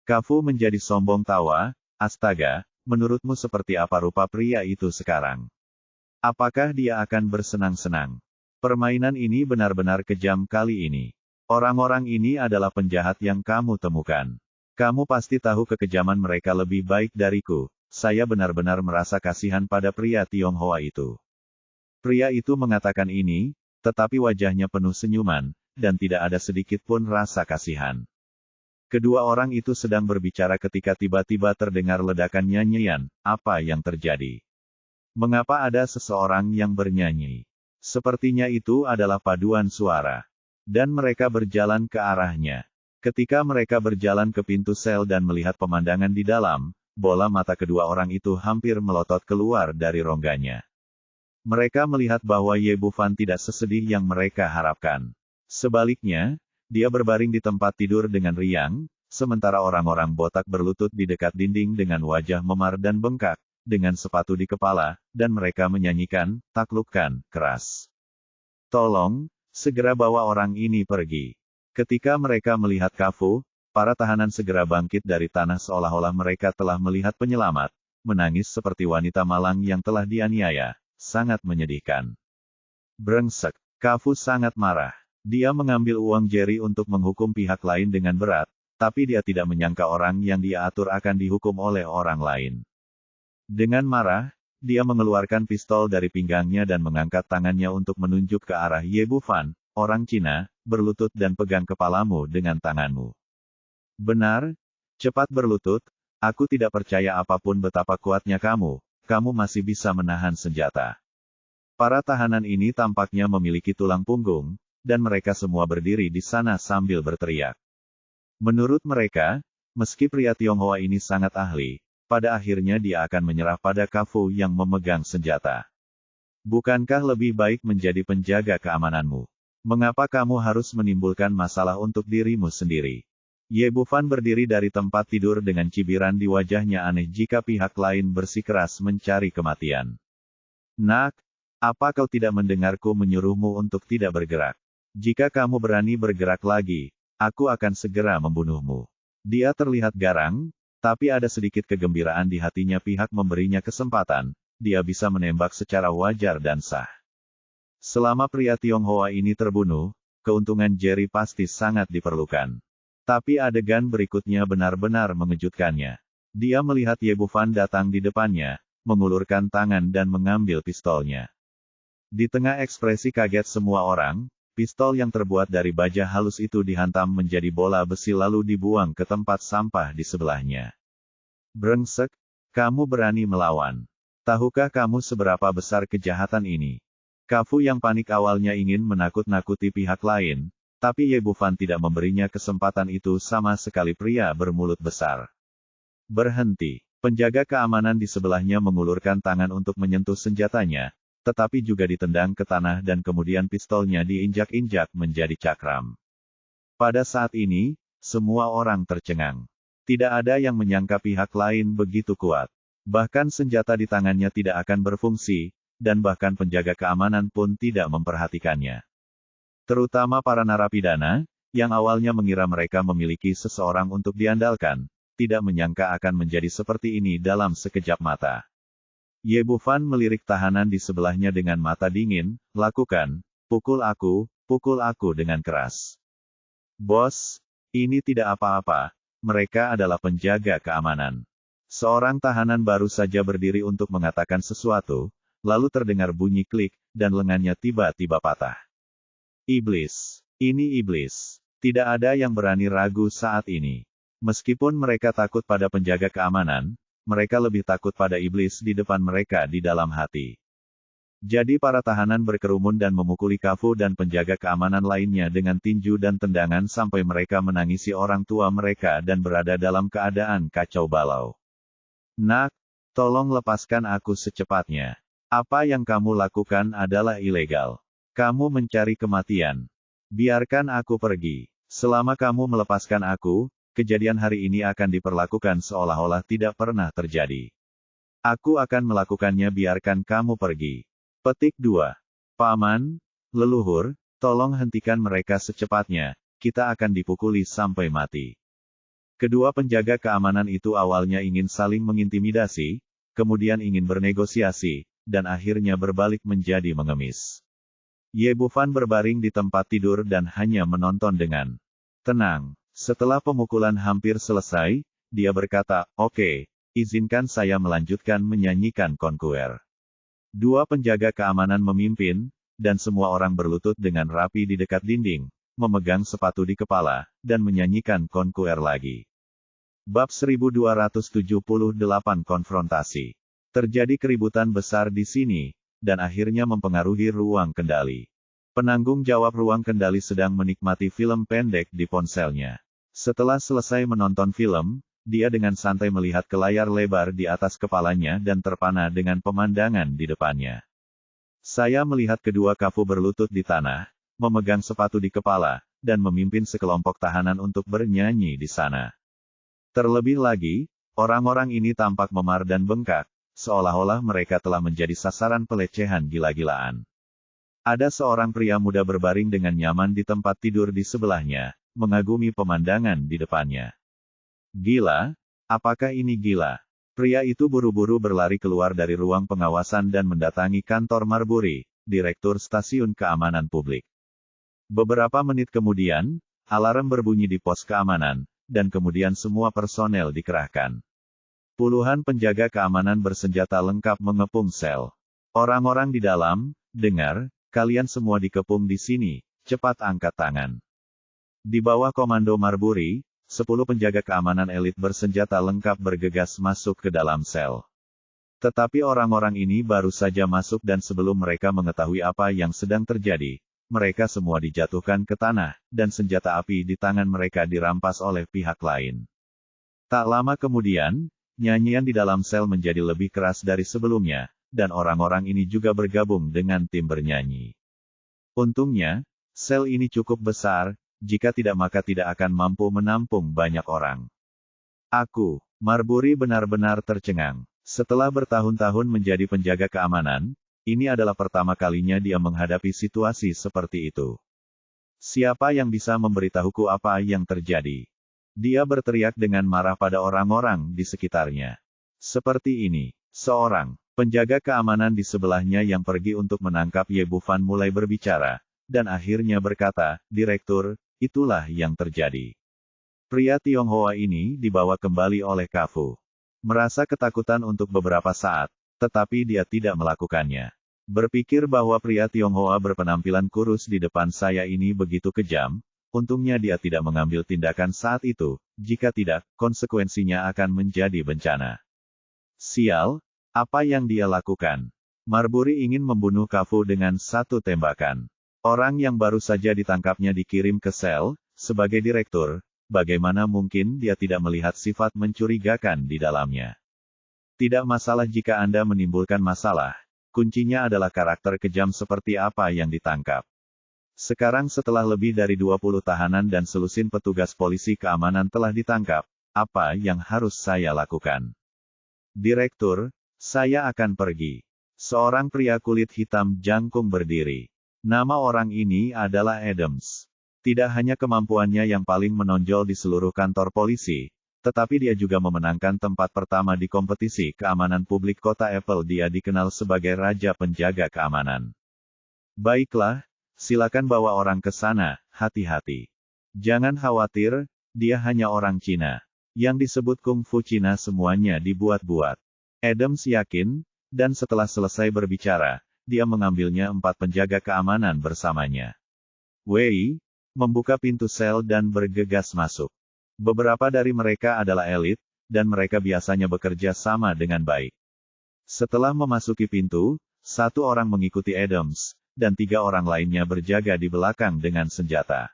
Kafu menjadi sombong tawa, astaga, menurutmu seperti apa rupa pria itu sekarang? Apakah dia akan bersenang-senang? Permainan ini benar-benar kejam kali ini. Orang-orang ini adalah penjahat yang kamu temukan. Kamu pasti tahu kekejaman mereka lebih baik dariku. Saya benar-benar merasa kasihan pada pria Tionghoa itu. Pria itu mengatakan ini, tetapi wajahnya penuh senyuman, dan tidak ada sedikit pun rasa kasihan. Kedua orang itu sedang berbicara ketika tiba-tiba terdengar ledakan nyanyian. Apa yang terjadi? Mengapa ada seseorang yang bernyanyi? Sepertinya itu adalah paduan suara. Dan mereka berjalan ke arahnya. Ketika mereka berjalan ke pintu sel dan melihat pemandangan di dalam, bola mata kedua orang itu hampir melotot keluar dari rongganya. Mereka melihat bahwa Ye Bufan tidak sesedih yang mereka harapkan. Sebaliknya, dia berbaring di tempat tidur dengan riang, sementara orang-orang botak berlutut di dekat dinding dengan wajah memar dan bengkak, dengan sepatu di kepala, dan mereka menyanyikan, taklukkan, keras. Tolong, segera bawa orang ini pergi. Ketika mereka melihat Kafu, para tahanan segera bangkit dari tanah seolah-olah mereka telah melihat penyelamat, menangis seperti wanita malang yang telah dianiaya, sangat menyedihkan. Brengsek, Kafu sangat marah. Dia mengambil uang Jerry untuk menghukum pihak lain dengan berat, tapi dia tidak menyangka orang yang dia atur akan dihukum oleh orang lain. Dengan marah, dia mengeluarkan pistol dari pinggangnya dan mengangkat tangannya untuk menunjuk ke arah Ye Bufan, orang Cina, berlutut dan pegang kepalamu dengan tanganmu. Benar, cepat berlutut, aku tidak percaya apapun betapa kuatnya kamu masih bisa menahan senjata. Para tahanan ini tampaknya memiliki tulang punggung, dan mereka semua berdiri di sana sambil berteriak. Menurut mereka, meski pria Tionghoa ini sangat ahli, pada akhirnya dia akan menyerah pada Kafu yang memegang senjata. Bukankah lebih baik menjadi penjaga keamananmu? Mengapa kamu harus menimbulkan masalah untuk dirimu sendiri? Ye Bufan berdiri dari tempat tidur dengan cibiran di wajahnya aneh jika pihak lain bersikeras mencari kematian. Nak, apa kau tidak mendengarku menyuruhmu untuk tidak bergerak? Jika kamu berani bergerak lagi, aku akan segera membunuhmu. Dia terlihat garang, tapi ada sedikit kegembiraan di hatinya pihak memberinya kesempatan, dia bisa menembak secara wajar dan sah. Selama pria Tionghoa ini terbunuh, keuntungan Jerry pasti sangat diperlukan. Tapi adegan berikutnya benar-benar mengejutkannya. Dia melihat Ye Bufan datang di depannya, mengulurkan tangan dan mengambil pistolnya. Di tengah ekspresi kaget semua orang, pistol yang terbuat dari baja halus itu dihantam menjadi bola besi lalu dibuang ke tempat sampah di sebelahnya. Brengsek, kamu berani melawan. Tahukah kamu seberapa besar kejahatan ini? Kafu yang panik awalnya ingin menakut-nakuti pihak lain, tapi Ye Bufan tidak memberinya kesempatan itu sama sekali. Pria bermulut besar. Berhenti. Penjaga keamanan di sebelahnya mengulurkan tangan untuk menyentuh senjatanya, tetapi juga ditendang ke tanah dan kemudian pistolnya diinjak-injak menjadi cakram. Pada saat ini, semua orang tercengang. Tidak ada yang menyangka pihak lain begitu kuat. Bahkan senjata di tangannya tidak akan berfungsi, dan bahkan penjaga keamanan pun tidak memperhatikannya. Terutama para narapidana, yang awalnya mengira mereka memiliki seseorang untuk diandalkan, tidak menyangka akan menjadi seperti ini dalam sekejap mata. Ye Bufan melirik tahanan di sebelahnya dengan mata dingin, lakukan, pukul aku dengan keras. Bos, ini tidak apa-apa, mereka adalah penjaga keamanan. Seorang tahanan baru saja berdiri untuk mengatakan sesuatu, lalu terdengar bunyi klik, dan lengannya tiba-tiba patah. Iblis. Ini iblis. Tidak ada yang berani ragu saat ini. Meskipun mereka takut pada penjaga keamanan, mereka lebih takut pada iblis di depan mereka di dalam hati. Jadi para tahanan berkerumun dan memukuli Kafu dan penjaga keamanan lainnya dengan tinju dan tendangan sampai mereka menangisi orang tua mereka dan berada dalam keadaan kacau balau. Nak, tolong lepaskan aku secepatnya. Apa yang kamu lakukan adalah ilegal. Kamu mencari kematian. Biarkan aku pergi. Selama kamu melepaskan aku, kejadian hari ini akan diperlakukan seolah-olah tidak pernah terjadi. Aku akan melakukannya biarkan kamu pergi. Petik 2. Paman, leluhur, tolong hentikan mereka secepatnya, kita akan dipukuli sampai mati. Kedua penjaga keamanan itu awalnya ingin saling mengintimidasi, kemudian ingin bernegosiasi, dan akhirnya berbalik menjadi mengemis. Ye Bufan berbaring di tempat tidur dan hanya menonton dengan tenang. Setelah pemukulan hampir selesai, dia berkata, "Oke, izinkan saya melanjutkan menyanyikan Conquer." Dua penjaga keamanan memimpin, dan semua orang berlutut dengan rapi di dekat dinding, memegang sepatu di kepala, dan menyanyikan Conquer lagi. Bab 1278 Konfrontasi. Terjadi keributan besar di sini, dan akhirnya mempengaruhi ruang kendali. Penanggung jawab ruang kendali sedang menikmati film pendek di ponselnya. Setelah selesai menonton film, dia dengan santai melihat ke layar lebar di atas kepalanya dan terpana dengan pemandangan di depannya. Saya melihat kedua Kafu berlutut di tanah, memegang sepatu di kepala, dan memimpin sekelompok tahanan untuk bernyanyi di sana. Terlebih lagi, orang-orang ini tampak memar dan bengkak, seolah-olah mereka telah menjadi sasaran pelecehan gila-gilaan. Ada seorang pria muda berbaring dengan nyaman di tempat tidur di sebelahnya, mengagumi pemandangan di depannya. Gila? Apakah ini gila? Pria itu buru-buru berlari keluar dari ruang pengawasan dan mendatangi kantor Marbury, Direktur Stasiun Keamanan Publik. Beberapa menit kemudian, alarm berbunyi di pos keamanan, dan kemudian semua personel dikerahkan. Puluhan penjaga keamanan bersenjata lengkap mengepung sel. Orang-orang di dalam, dengar, kalian semua dikepung di sini, cepat angkat tangan. Di bawah komando Marbury, 10 penjaga keamanan elit bersenjata lengkap bergegas masuk ke dalam sel. Tetapi orang-orang ini baru saja masuk dan sebelum mereka mengetahui apa yang sedang terjadi, mereka semua dijatuhkan ke tanah, dan senjata api di tangan mereka dirampas oleh pihak lain. Tak lama kemudian, nyanyian di dalam sel menjadi lebih keras dari sebelumnya, dan orang-orang ini juga bergabung dengan tim bernyanyi. Untungnya, sel ini cukup besar, jika tidak maka tidak akan mampu menampung banyak orang. Marbury benar-benar tercengang. Setelah bertahun-tahun menjadi penjaga keamanan, ini adalah pertama kalinya dia menghadapi situasi seperti itu. Siapa yang bisa memberitahuku apa yang terjadi? Dia berteriak dengan marah pada orang-orang di sekitarnya. Seperti ini, seorang penjaga keamanan di sebelahnya yang pergi untuk menangkap Ye Bufan mulai berbicara, dan akhirnya berkata, "Direktur, itulah yang terjadi." Pria Tionghoa ini dibawa kembali oleh Kafu. Merasa ketakutan untuk beberapa saat, tetapi dia tidak melakukannya. Berpikir bahwa pria Tionghoa berpenampilan kurus di depan saya ini begitu kejam, untungnya dia tidak mengambil tindakan saat itu, jika tidak, konsekuensinya akan menjadi bencana. Sial, apa yang dia lakukan? Marbury ingin membunuh Kafu dengan satu tembakan. Orang yang baru saja ditangkapnya dikirim ke sel, sebagai direktur, bagaimana mungkin dia tidak melihat sifat mencurigakan di dalamnya? Tidak masalah jika Anda menimbulkan masalah, kuncinya adalah karakter kejam seperti apa yang ditangkap. Sekarang setelah lebih dari 20 tahanan dan selusin petugas polisi keamanan telah ditangkap, apa yang harus saya lakukan? Direktur, saya akan pergi. Seorang pria kulit hitam jangkung berdiri. Nama orang ini adalah Adams. Tidak hanya kemampuannya yang paling menonjol di seluruh kantor polisi, tetapi dia juga memenangkan tempat pertama di kompetisi keamanan publik kota Apple. Dia dikenal sebagai raja penjaga keamanan. Baiklah, silakan bawa orang ke sana, hati-hati. Jangan khawatir, dia hanya orang Cina. Yang disebut kungfu Cina semuanya dibuat-buat. Adams yakin, dan setelah selesai berbicara, dia mengambilnya 4 penjaga keamanan bersamanya. Wei membuka pintu sel dan bergegas masuk. Beberapa dari mereka adalah elit, dan mereka biasanya bekerja sama dengan baik. Setelah memasuki pintu, 1 orang mengikuti Adams, dan 3 orang lainnya berjaga di belakang dengan senjata.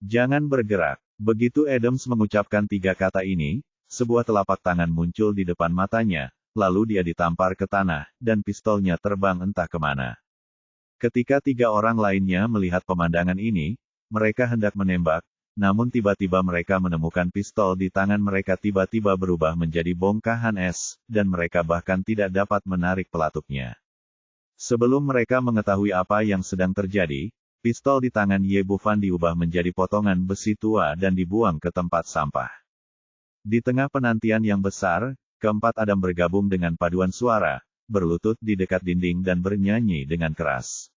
Jangan bergerak. Begitu Adams mengucapkan 3 kata ini, sebuah telapak tangan muncul di depan matanya, lalu dia ditampar ke tanah, dan pistolnya terbang entah kemana. Ketika 3 orang lainnya melihat pemandangan ini, mereka hendak menembak, namun tiba-tiba mereka menemukan pistol di tangan mereka tiba-tiba berubah menjadi bongkahan es, dan mereka bahkan tidak dapat menarik pelatupnya. Sebelum mereka mengetahui apa yang sedang terjadi, pistol di tangan Ye Bufan diubah menjadi potongan besi tua dan dibuang ke tempat sampah. Di tengah penantian yang besar, keempat Adam bergabung dengan paduan suara, berlutut di dekat dinding dan bernyanyi dengan keras.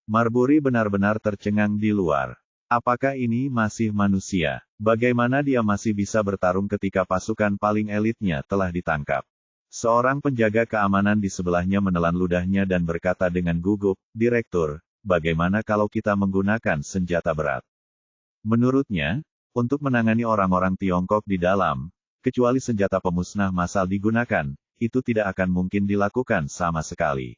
Marbury benar-benar tercengang di luar. Apakah ini masih manusia? Bagaimana dia masih bisa bertarung ketika pasukan paling elitnya telah ditangkap? Seorang penjaga keamanan di sebelahnya menelan ludahnya dan berkata dengan gugup, "Direktur, bagaimana kalau kita menggunakan senjata berat?" Menurutnya, untuk menangani orang-orang Tiongkok di dalam, kecuali senjata pemusnah massal digunakan, itu tidak akan mungkin dilakukan sama sekali.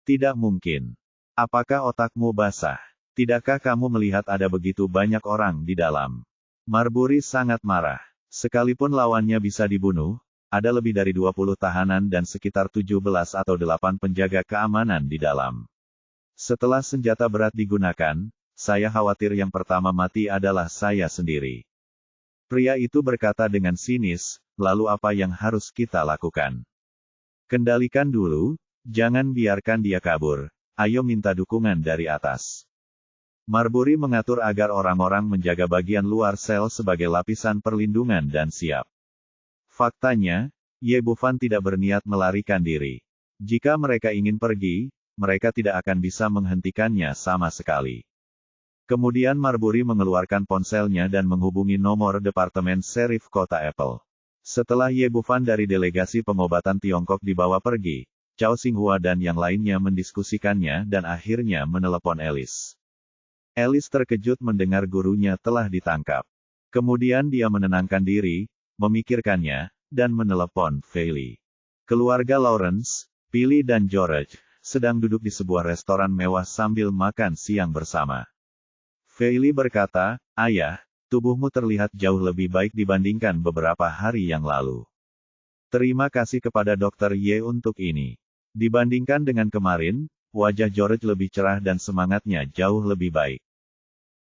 Tidak mungkin. Apakah otakmu basah? Tidakkah kamu melihat ada begitu banyak orang di dalam? Marbury sangat marah. Sekalipun lawannya bisa dibunuh, ada lebih dari 20 tahanan dan sekitar 17 atau 8 penjaga keamanan di dalam. Setelah senjata berat digunakan, saya khawatir yang pertama mati adalah saya sendiri. Pria itu berkata dengan sinis, lalu apa yang harus kita lakukan? Kendalikan dulu, jangan biarkan dia kabur. Ayo minta dukungan dari atas. Marbury mengatur agar orang-orang menjaga bagian luar sel sebagai lapisan perlindungan dan siap. Faktanya, Ye Bufan tidak berniat melarikan diri. Jika mereka ingin pergi, mereka tidak akan bisa menghentikannya sama sekali. Kemudian Marbury mengeluarkan ponselnya dan menghubungi nomor Departemen Serif Kota Apple. Setelah Ye Bufan dari delegasi pengobatan Tiongkok dibawa pergi, Cao Xinghua dan yang lainnya mendiskusikannya dan akhirnya menelepon Alice. Alice terkejut mendengar gurunya telah ditangkap. Kemudian dia menenangkan diri, memikirkannya, dan menelepon Feili. Keluarga Lawrence, Billy dan George, sedang duduk di sebuah restoran mewah sambil makan siang bersama. Feili berkata, "Ayah, tubuhmu terlihat jauh lebih baik dibandingkan beberapa hari yang lalu. Terima kasih kepada Dr. Ye untuk ini. Dibandingkan dengan kemarin, wajah George lebih cerah dan semangatnya jauh lebih baik."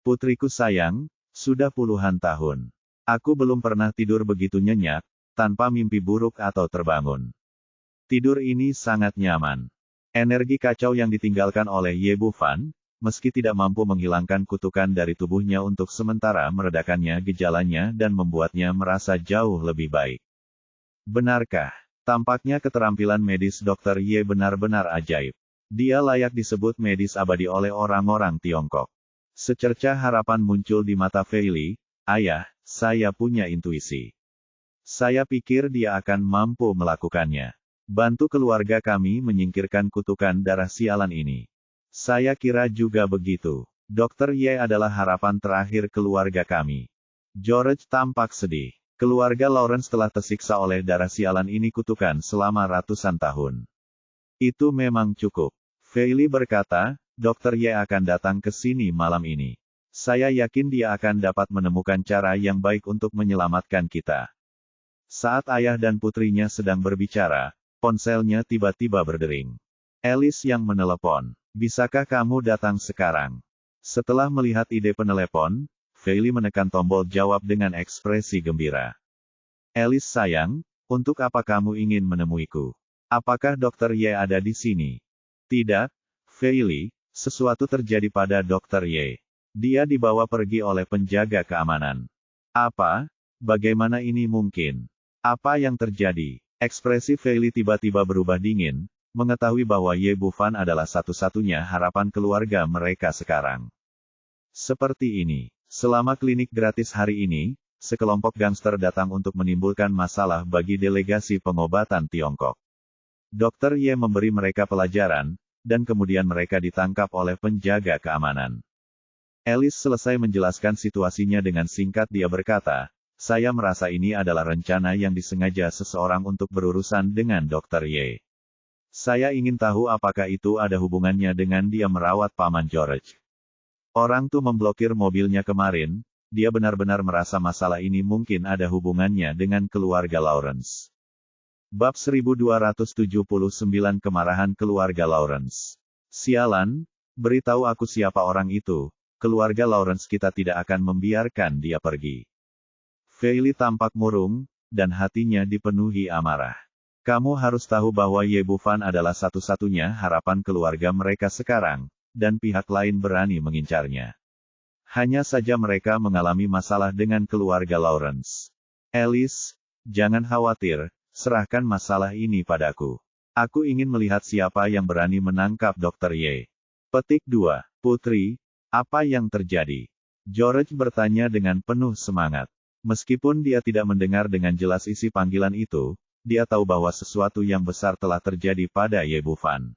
Putriku sayang, sudah puluhan tahun. Aku belum pernah tidur begitu nyenyak, tanpa mimpi buruk atau terbangun. Tidur ini sangat nyaman. Energi kacau yang ditinggalkan oleh Ye Bufan, meski tidak mampu menghilangkan kutukan dari tubuhnya untuk sementara meredakannya gejalanya dan membuatnya merasa jauh lebih baik. Benarkah? Tampaknya keterampilan medis Dr. Ye benar-benar ajaib. Dia layak disebut medis abadi oleh orang-orang Tiongkok. Secercah harapan muncul di mata Fei Li. Ayah, saya punya intuisi. Saya pikir dia akan mampu melakukannya. Bantu keluarga kami menyingkirkan kutukan darah sialan ini. Saya kira juga begitu. Dr. Ye adalah harapan terakhir keluarga kami. George tampak sedih. Keluarga Lawrence telah tersiksa oleh darah sialan ini kutukan selama ratusan tahun. Itu memang cukup. Fei Li berkata, Dr. Ye akan datang ke sini malam ini. Saya yakin dia akan dapat menemukan cara yang baik untuk menyelamatkan kita. Saat ayah dan putrinya sedang berbicara, ponselnya tiba-tiba berdering. Alice yang menelepon. Bisakah kamu datang sekarang? Setelah melihat ide penelepon, Fei Li menekan tombol jawab dengan ekspresi gembira. Alice sayang, untuk apa kamu ingin menemuiku? Apakah Dr. Ye ada di sini? Tidak, Fei Li, sesuatu terjadi pada Dr. Ye. Dia dibawa pergi oleh penjaga keamanan. Apa? Bagaimana ini mungkin? Apa yang terjadi? Ekspresi Fei Li tiba-tiba berubah dingin, mengetahui bahwa Ye Bufan adalah satu-satunya harapan keluarga mereka sekarang. Seperti ini, selama klinik gratis hari ini, sekelompok gangster datang untuk menimbulkan masalah bagi delegasi pengobatan Tiongkok. Dr. Ye memberi mereka pelajaran, dan kemudian mereka ditangkap oleh penjaga keamanan. Alice selesai menjelaskan situasinya dengan singkat. Dia berkata, saya merasa ini adalah rencana yang disengaja seseorang untuk berurusan dengan Dr. Ye. Saya ingin tahu apakah itu ada hubungannya dengan dia merawat Paman George. Orang tuh memblokir mobilnya kemarin, dia benar-benar merasa masalah ini mungkin ada hubungannya dengan keluarga Lawrence. Bab 1279 Kemarahan Keluarga Lawrence. Sialan, beritahu aku siapa orang itu. Keluarga Lawrence kita tidak akan membiarkan dia pergi. Fei Li tampak murung, dan hatinya dipenuhi amarah. Kamu harus tahu bahwa Ye Bufan adalah satu-satunya harapan keluarga mereka sekarang, dan pihak lain berani mengincarnya. Hanya saja mereka mengalami masalah dengan keluarga Lawrence. Alice, jangan khawatir, serahkan masalah ini padaku. Aku ingin melihat siapa yang berani menangkap Dr. Ye. Petik 2. Putri, apa yang terjadi? George bertanya dengan penuh semangat. Meskipun dia tidak mendengar dengan jelas isi panggilan itu, dia tahu bahwa sesuatu yang besar telah terjadi pada Ye Bufan.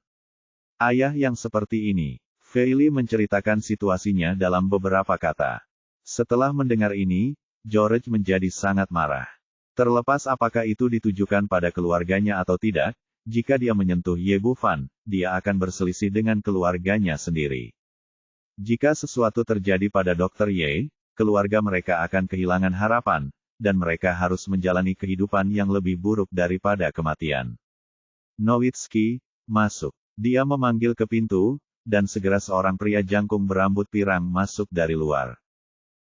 Ayah yang seperti ini. Fei Li menceritakan situasinya dalam beberapa kata. Setelah mendengar ini, George menjadi sangat marah. Terlepas apakah itu ditujukan pada keluarganya atau tidak, jika dia menyentuh Ye Bufan, dia akan berselisih dengan keluarganya sendiri. Jika sesuatu terjadi pada Dr. Ye, keluarga mereka akan kehilangan harapan, dan mereka harus menjalani kehidupan yang lebih buruk daripada kematian. Nowitzki, masuk. Dia memanggil ke pintu, dan segera seorang pria jangkung berambut pirang masuk dari luar.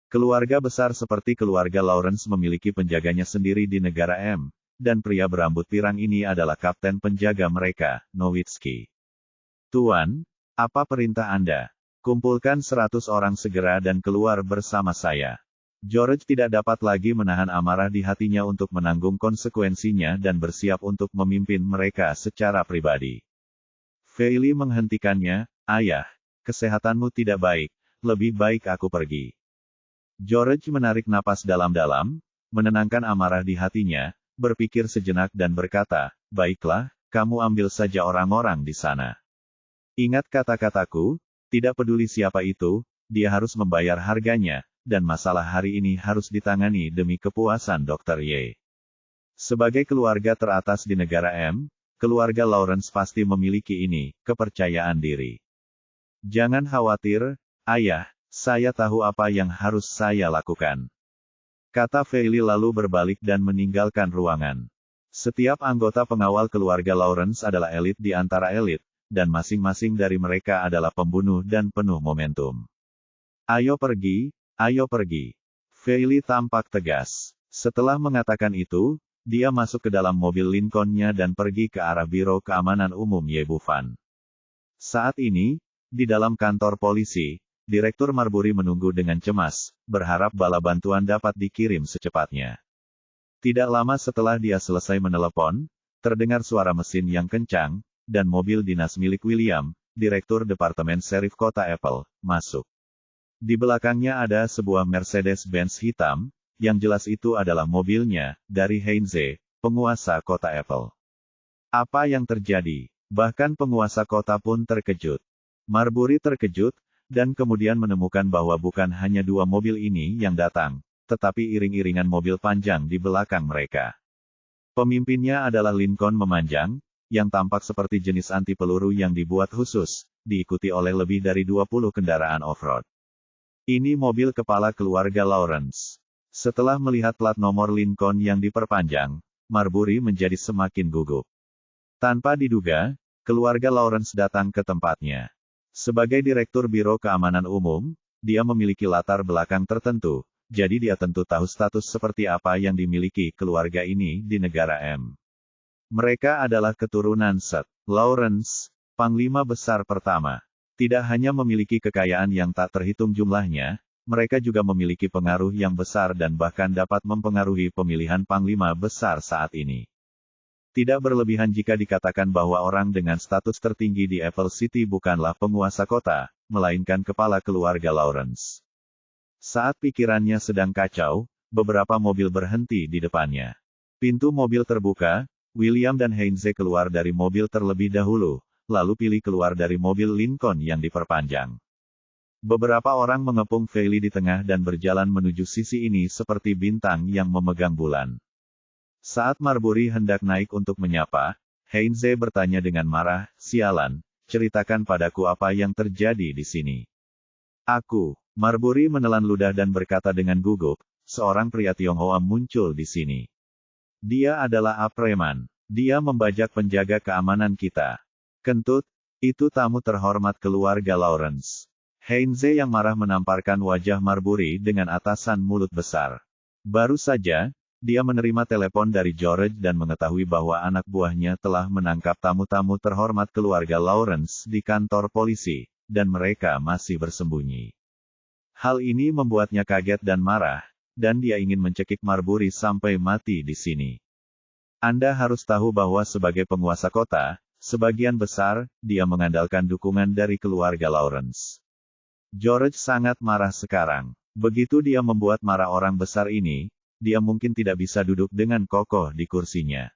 Keluarga besar seperti keluarga Lawrence memiliki penjaganya sendiri di negara M, dan pria berambut pirang ini adalah kapten penjaga mereka, Nowitzki. Tuan, apa perintah Anda? Kumpulkan 100 orang segera dan keluar bersama saya. George tidak dapat lagi menahan amarah di hatinya untuk menanggung konsekuensinya dan bersiap untuk memimpin mereka secara pribadi. Fei Li menghentikannya, ayah, kesehatanmu tidak baik, lebih baik aku pergi. George menarik napas dalam-dalam, menenangkan amarah di hatinya, berpikir sejenak dan berkata, baiklah, kamu ambil saja orang-orang di sana. Ingat kata-kataku, tidak peduli siapa itu, dia harus membayar harganya, dan masalah hari ini harus ditangani demi kepuasan Dr. Ye. Sebagai keluarga teratas di negara M, keluarga Lawrence pasti memiliki ini, kepercayaan diri. Jangan khawatir, ayah, saya tahu apa yang harus saya lakukan. Kata Fei Li lalu berbalik dan meninggalkan ruangan. Setiap anggota pengawal keluarga Lawrence adalah elit di antara elit, dan masing-masing dari mereka adalah pembunuh dan penuh momentum. Ayo pergi, ayo pergi. Fei Li tampak tegas. Setelah mengatakan itu, dia masuk ke dalam mobil Lincoln-nya dan pergi ke arah Biro Keamanan Umum Ye Bufan. Saat ini, di dalam kantor polisi, Direktur Marbury menunggu dengan cemas, berharap bala bantuan dapat dikirim secepatnya. Tidak lama setelah dia selesai menelepon, terdengar suara mesin yang kencang, dan mobil dinas milik William, Direktur Departemen Serif Kota Apple, masuk. Di belakangnya ada sebuah Mercedes-Benz hitam, yang jelas itu adalah mobilnya, dari Heinze, penguasa kota Apple. Apa yang terjadi? Bahkan penguasa kota pun terkejut. Marbury terkejut, dan kemudian menemukan bahwa bukan hanya dua mobil ini yang datang, tetapi iring-iringan mobil panjang di belakang mereka. Pemimpinnya adalah Lincoln memanjang, yang tampak seperti jenis anti peluru yang dibuat khusus, diikuti oleh lebih dari 20 kendaraan off-road. Ini mobil kepala keluarga Lawrence. Setelah melihat plat nomor Lincoln yang diperpanjang, Marbury menjadi semakin gugup. Tanpa diduga, keluarga Lawrence datang ke tempatnya. Sebagai Direktur Biro Keamanan Umum, dia memiliki latar belakang tertentu, jadi dia tentu tahu status seperti apa yang dimiliki keluarga ini di negara M. Mereka adalah keturunan Seth Lawrence, Panglima Besar pertama. Tidak hanya memiliki kekayaan yang tak terhitung jumlahnya, mereka juga memiliki pengaruh yang besar dan bahkan dapat mempengaruhi pemilihan Panglima Besar saat ini. Tidak berlebihan jika dikatakan bahwa orang dengan status tertinggi di Apple City bukanlah penguasa kota, melainkan kepala keluarga Lawrence. Saat pikirannya sedang kacau, beberapa mobil berhenti di depannya. Pintu mobil terbuka, William dan Heinze keluar dari mobil terlebih dahulu, lalu pilih keluar dari mobil Lincoln yang diperpanjang. Beberapa orang mengepung Fei Li di tengah dan berjalan menuju sisi ini seperti bintang yang memegang bulan. Saat Marbury hendak naik untuk menyapa, Heinze bertanya dengan marah, "Sialan, ceritakan padaku apa yang terjadi di sini." Marbury menelan ludah dan berkata dengan gugup, "Seorang pria Tionghoa muncul di sini. Dia adalah preman. Dia membajak penjaga keamanan kita." "Kentut, itu tamu terhormat keluarga Lawrence." Heinze yang marah menamparkan wajah Marbury dengan atasan mulut besar. Baru saja, dia menerima telepon dari George dan mengetahui bahwa anak buahnya telah menangkap tamu-tamu terhormat keluarga Lawrence di kantor polisi, dan mereka masih bersembunyi. Hal ini membuatnya kaget dan marah, dan dia ingin mencekik Marbury sampai mati di sini. Anda harus tahu bahwa sebagai penguasa kota, sebagian besar, dia mengandalkan dukungan dari keluarga Lawrence. George sangat marah sekarang. Begitu dia membuat marah orang besar ini, dia mungkin tidak bisa duduk dengan kokoh di kursinya.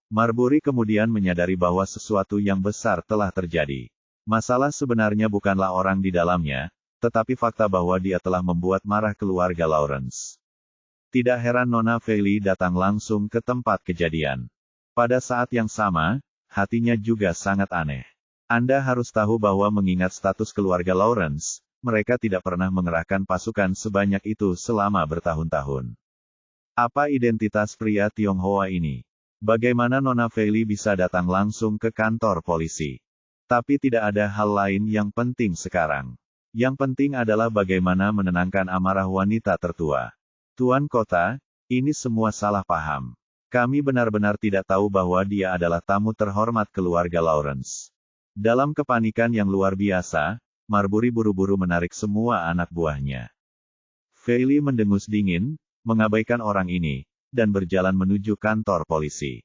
Marbury kemudian menyadari bahwa sesuatu yang besar telah terjadi. Masalah sebenarnya bukanlah orang di dalamnya, tetapi fakta bahwa dia telah membuat marah keluarga Lawrence. Tidak heran Nona Fei Li datang langsung ke tempat kejadian. Pada saat yang sama, hatinya juga sangat aneh. Anda harus tahu bahwa mengingat status keluarga Lawrence, mereka tidak pernah mengerahkan pasukan sebanyak itu selama bertahun-tahun. Apa identitas pria Tionghoa ini? Bagaimana Nona Fei Li bisa datang langsung ke kantor polisi? Tapi tidak ada hal lain yang penting sekarang. Yang penting adalah bagaimana menenangkan amarah wanita tertua. Tuan Kota, ini semua salah paham. Kami benar-benar tidak tahu bahwa dia adalah tamu terhormat keluarga Lawrence. Dalam kepanikan yang luar biasa, Marbury buru-buru menarik semua anak buahnya. Fei Li mendengus dingin, mengabaikan orang ini, dan berjalan menuju kantor polisi.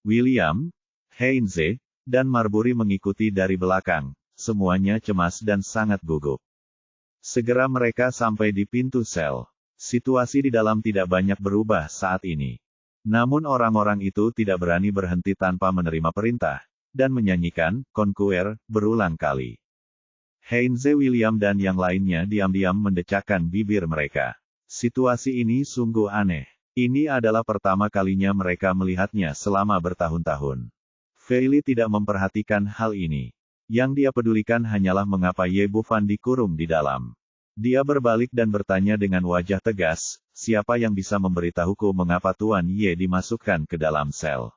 William, Heinze, dan Marbury mengikuti dari belakang. Semuanya cemas dan sangat gugup. Segera mereka sampai di pintu sel. Situasi di dalam tidak banyak berubah saat ini. Namun orang-orang itu tidak berani berhenti tanpa menerima perintah, dan menyanyikan "Conquer" berulang kali. Heinze, William dan yang lainnya diam-diam mendecakkan bibir mereka. Situasi ini sungguh aneh. Ini adalah pertama kalinya mereka melihatnya selama bertahun-tahun. Fei Li tidak memperhatikan hal ini. Yang dia pedulikan hanyalah mengapa Ye Bufan dikurung di dalam. Dia berbalik dan bertanya dengan wajah tegas, "Siapa yang bisa memberitahuku mengapa Tuan Ye dimasukkan ke dalam sel?"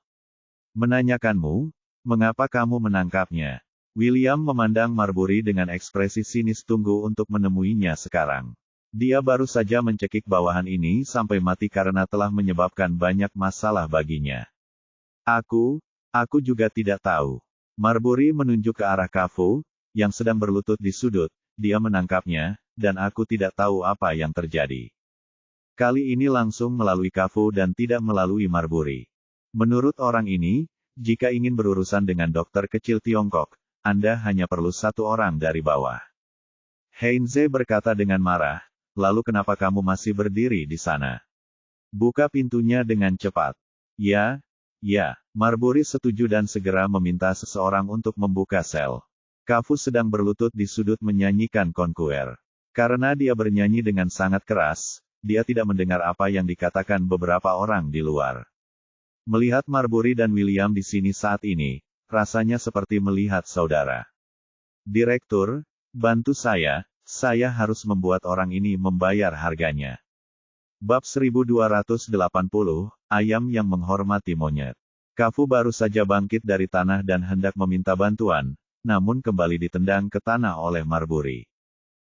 "Menanyakanmu, mengapa kamu menangkapnya?" William memandang Marbury dengan ekspresi sinis. Tunggu untuk menemuinya sekarang. Dia baru saja mencekik bawahan ini sampai mati karena telah menyebabkan banyak masalah baginya. Aku juga tidak tahu. Marbury menunjuk ke arah Kafo, yang sedang berlutut di sudut. Dia menangkapnya, dan aku tidak tahu apa yang terjadi. Kali ini langsung melalui Kafo dan tidak melalui Marbury. Menurut orang ini, jika ingin berurusan dengan dokter kecil Tiongkok, Anda hanya perlu satu orang dari bawah. Heinze berkata dengan marah, lalu kenapa kamu masih berdiri di sana? Buka pintunya dengan cepat. Ya, Marbury setuju dan segera meminta seseorang untuk membuka sel. Kafo sedang berlutut di sudut menyanyikan konkuer. Karena dia bernyanyi dengan sangat keras, dia tidak mendengar apa yang dikatakan beberapa orang di luar. Melihat Marbury dan William di sini saat ini, rasanya seperti melihat saudara. Direktur, bantu saya harus membuat orang ini membayar harganya. Bab 1280, Ayam yang menghormati monyet. Kafo baru saja bangkit dari tanah dan hendak meminta bantuan, namun kembali ditendang ke tanah oleh Marbury.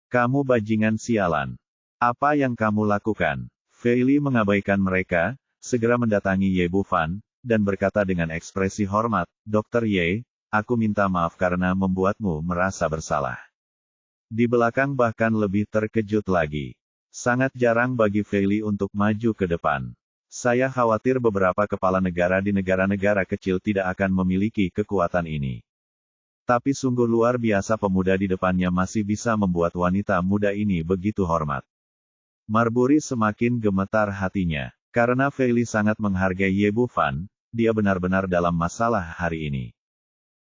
Kamu bajingan sialan. Apa yang kamu lakukan? Fei Li mengabaikan mereka, segera mendatangi Ye Bufan, dan berkata dengan ekspresi hormat, Dr. Ye, aku minta maaf karena membuatmu merasa bersalah. Di belakang bahkan lebih terkejut lagi. Sangat jarang bagi Fei Li untuk maju ke depan. Saya khawatir beberapa kepala negara di negara-negara kecil tidak akan memiliki kekuatan ini. Tapi sungguh luar biasa pemuda di depannya masih bisa membuat wanita muda ini begitu hormat. Marbury semakin gemetar hatinya. Karena Fei Li sangat menghargai Ye Bufan, dia benar-benar dalam masalah hari ini.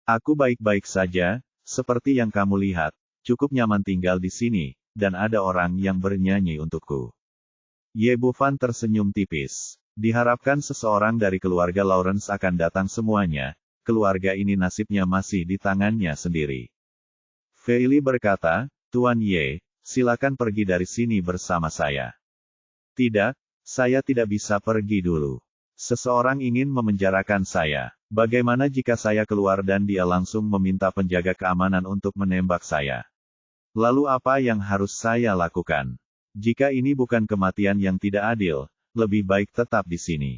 Aku baik-baik saja, seperti yang kamu lihat, cukup nyaman tinggal di sini, dan ada orang yang bernyanyi untukku. Ye Bufan tersenyum tipis. Diharapkan seseorang dari keluarga Lawrence akan datang semuanya, keluarga ini nasibnya masih di tangannya sendiri. Fei Li berkata, Tuan Ye, silakan pergi dari sini bersama saya. Tidak. Saya tidak bisa pergi dulu. Seseorang ingin memenjarakan saya. Bagaimana jika saya keluar dan dia langsung meminta penjaga keamanan untuk menembak saya? Lalu apa yang harus saya lakukan? Jika ini bukan kematian yang tidak adil, lebih baik tetap di sini.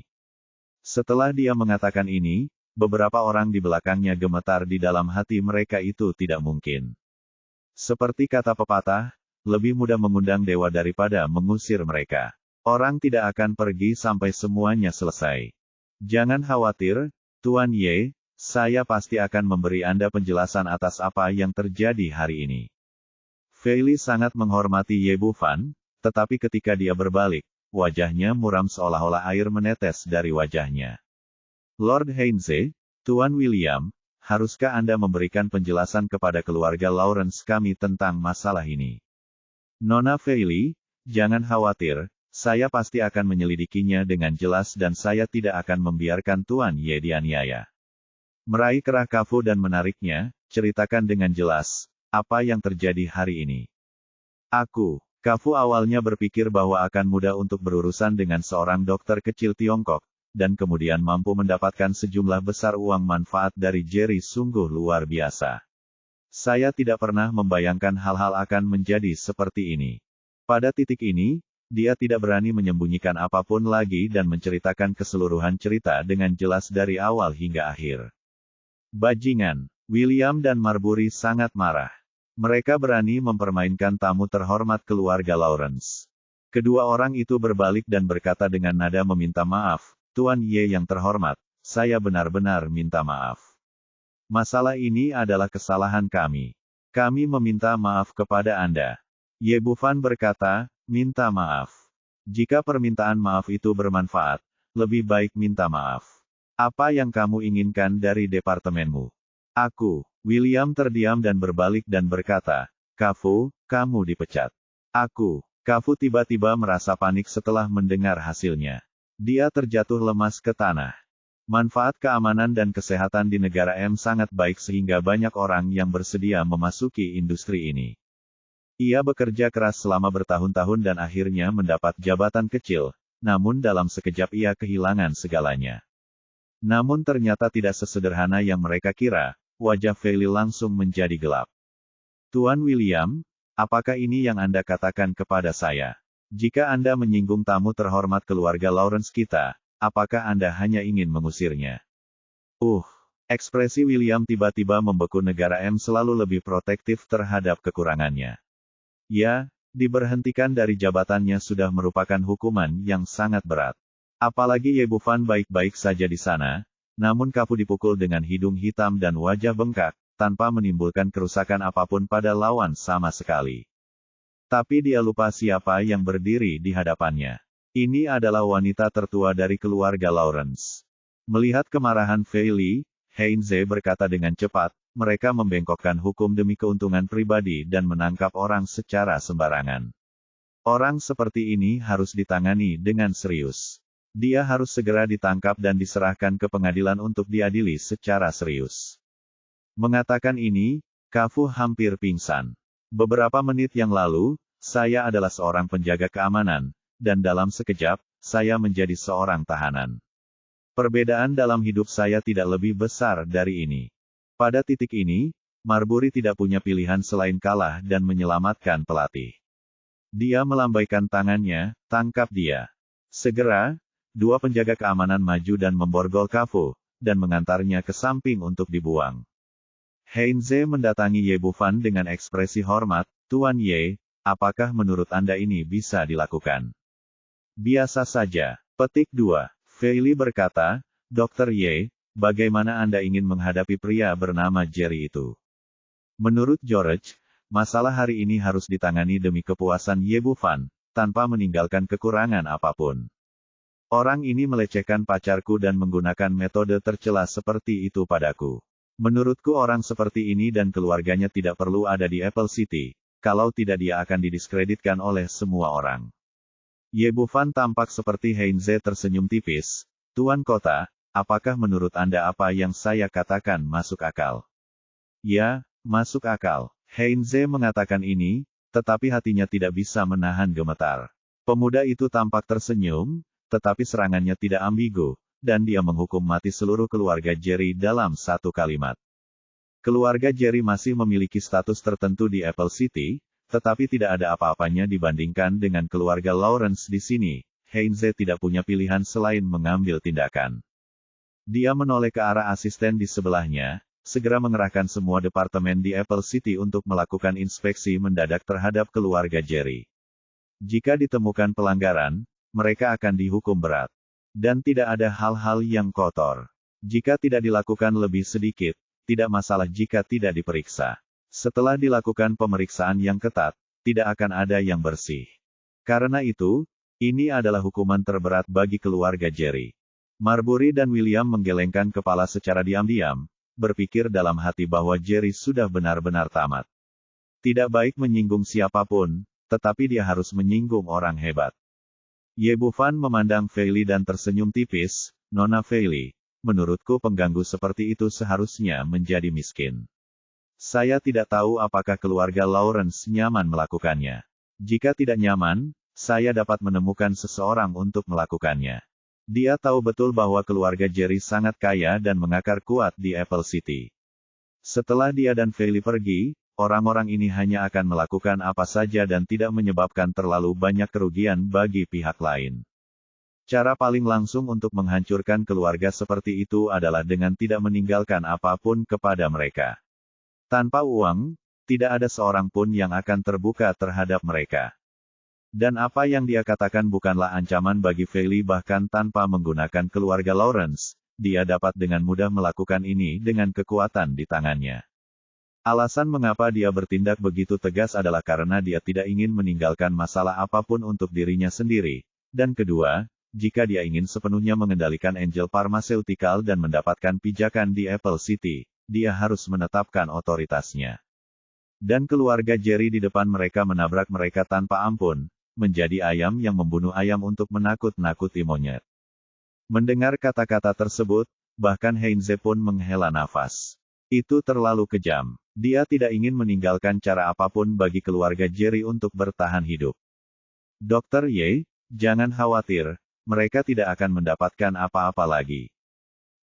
Setelah dia mengatakan ini, beberapa orang di belakangnya gemetar di dalam hati mereka itu tidak mungkin. Seperti kata pepatah, lebih mudah mengundang dewa daripada mengusir mereka. Orang tidak akan pergi sampai semuanya selesai. Jangan khawatir, Tuan Ye, saya pasti akan memberi Anda penjelasan atas apa yang terjadi hari ini. Fei Li sangat menghormati Ye Bufan, tetapi ketika dia berbalik, wajahnya muram seolah-olah air menetes dari wajahnya. Lord Heinze, Tuan William, haruskah Anda memberikan penjelasan kepada keluarga Lawrence kami tentang masalah ini? Nona Fei Li, jangan khawatir. Saya pasti akan menyelidikinya dengan jelas dan saya tidak akan membiarkan Tuan Ye dianiaya. Meraih kerah Kafo dan menariknya, ceritakan dengan jelas, apa yang terjadi hari ini. Kafo awalnya berpikir bahwa akan mudah untuk berurusan dengan seorang dokter kecil Tiongkok, dan kemudian mampu mendapatkan sejumlah besar uang manfaat dari Jerry sungguh luar biasa. Saya tidak pernah membayangkan hal-hal akan menjadi seperti ini. Pada titik ini, dia tidak berani menyembunyikan apapun lagi dan menceritakan keseluruhan cerita dengan jelas dari awal hingga akhir. Bajingan, William dan Marbury sangat marah. Mereka berani mempermainkan tamu terhormat keluarga Lawrence. Kedua orang itu berbalik dan berkata dengan nada meminta maaf, Tuan Ye yang terhormat, saya benar-benar minta maaf. Masalah ini adalah kesalahan kami. Kami meminta maaf kepada Anda. Ye Bufan berkata, minta maaf. Jika permintaan maaf itu bermanfaat, lebih baik minta maaf. Apa yang kamu inginkan dari departemenmu? William terdiam dan berbalik dan berkata, Kafo, kamu dipecat. Kafo tiba-tiba merasa panik setelah mendengar hasilnya. Dia terjatuh lemas ke tanah. Manfaat keamanan dan kesehatan di negara M sangat baik sehingga banyak orang yang bersedia memasuki industri ini. Ia bekerja keras selama bertahun-tahun dan akhirnya mendapat jabatan kecil, namun dalam sekejap ia kehilangan segalanya. Namun ternyata tidak sesederhana yang mereka kira, wajah Feili langsung menjadi gelap. Tuan William, apakah ini yang Anda katakan kepada saya? Jika Anda menyinggung tamu terhormat keluarga Lawrence kita, apakah Anda hanya ingin mengusirnya? Ekspresi William tiba-tiba membeku. Negara M selalu lebih protektif terhadap kekurangannya. Ya, diberhentikan dari jabatannya sudah merupakan hukuman yang sangat berat. Apalagi Ye Bufan baik-baik saja di sana, namun Kafu dipukul dengan hidung hitam dan wajah bengkak, tanpa menimbulkan kerusakan apapun pada lawan sama sekali. Tapi dia lupa siapa yang berdiri di hadapannya. Ini adalah wanita tertua dari keluarga Lawrence. Melihat kemarahan Feili, Heinze berkata dengan cepat, mereka membengkokkan hukum demi keuntungan pribadi dan menangkap orang secara sembarangan. Orang seperti ini harus ditangani dengan serius. Dia harus segera ditangkap dan diserahkan ke pengadilan untuk diadili secara serius. Mengatakan ini, Kafu hampir pingsan. Beberapa menit yang lalu, saya adalah seorang penjaga keamanan, dan dalam sekejap, saya menjadi seorang tahanan. Perbedaan dalam hidup saya tidak lebih besar dari ini. Pada titik ini, Marbury tidak punya pilihan selain kalah dan menyelamatkan pelatih. Dia melambaikan tangannya, tangkap dia. Segera, dua penjaga keamanan maju dan memborgol Kafu, dan mengantarnya ke samping untuk dibuang. Heinze mendatangi Ye Bufan dengan ekspresi hormat, Tuan Ye, apakah menurut Anda ini bisa dilakukan? Biasa saja. Petik 2. Feili berkata, Dr. Ye, bagaimana Anda ingin menghadapi pria bernama Jerry itu? Menurut George, masalah hari ini harus ditangani demi kepuasan Ye Bufan, tanpa meninggalkan kekurangan apapun. Orang ini melecehkan pacarku dan menggunakan metode tercela seperti itu padaku. Menurutku orang seperti ini dan keluarganya tidak perlu ada di Apple City, kalau tidak dia akan didiskreditkan oleh semua orang. Ye Bufan tampak seperti Heinze tersenyum tipis. Tuan Kota, apakah menurut Anda apa yang saya katakan masuk akal? Ya, masuk akal. Heinze mengatakan ini, tetapi hatinya tidak bisa menahan gemetar. Pemuda itu tampak tersenyum, tetapi serangannya tidak ambigu, dan dia menghukum mati seluruh keluarga Jerry dalam satu kalimat. Keluarga Jerry masih memiliki status tertentu di Apple City, tetapi tidak ada apa-apanya dibandingkan dengan keluarga Lawrence di sini. Heinze tidak punya pilihan selain mengambil tindakan. Dia menoleh ke arah asisten di sebelahnya, segera mengerahkan semua departemen di Apple City untuk melakukan inspeksi mendadak terhadap keluarga Jerry. Jika ditemukan pelanggaran, mereka akan dihukum berat. Dan tidak ada hal-hal yang kotor. Jika tidak dilakukan lebih sedikit, tidak masalah jika tidak diperiksa. Setelah dilakukan pemeriksaan yang ketat, tidak akan ada yang bersih. Karena itu, ini adalah hukuman terberat bagi keluarga Jerry. Marbury dan William menggelengkan kepala secara diam-diam, berpikir dalam hati bahwa Jerry sudah benar-benar tamat. Tidak baik menyinggung siapapun, tetapi dia harus menyinggung orang hebat. Ye Bufan memandang Feili dan tersenyum tipis, Nona Feili, menurutku pengganggu seperti itu seharusnya menjadi miskin. Saya tidak tahu apakah keluarga Lawrence nyaman melakukannya. Jika tidak nyaman, saya dapat menemukan seseorang untuk melakukannya. Dia tahu betul bahwa keluarga Jerry sangat kaya dan mengakar kuat di Apple City. Setelah dia dan Feili pergi, orang-orang ini hanya akan melakukan apa saja dan tidak menyebabkan terlalu banyak kerugian bagi pihak lain. Cara paling langsung untuk menghancurkan keluarga seperti itu adalah dengan tidak meninggalkan apapun kepada mereka. Tanpa uang, tidak ada seorang pun yang akan terbuka terhadap mereka. Dan apa yang dia katakan bukanlah ancaman bagi Feili. Bahkan tanpa menggunakan keluarga Lawrence, dia dapat dengan mudah melakukan ini dengan kekuatan di tangannya. Alasan mengapa dia bertindak begitu tegas adalah karena dia tidak ingin meninggalkan masalah apapun untuk dirinya sendiri. Dan kedua, jika dia ingin sepenuhnya mengendalikan Angel Pharmaceutical dan mendapatkan pijakan di Apple City, dia harus menetapkan otoritasnya. Dan keluarga Jerry di depan mereka menabrak mereka tanpa ampun, menjadi ayam yang membunuh ayam untuk menakut-nakuti monyet. Mendengar kata-kata tersebut, bahkan Heinze pun menghela nafas. Itu terlalu kejam. Dia tidak ingin meninggalkan cara apapun bagi keluarga Jerry untuk bertahan hidup. Dr. Ye, jangan khawatir, mereka tidak akan mendapatkan apa-apa lagi.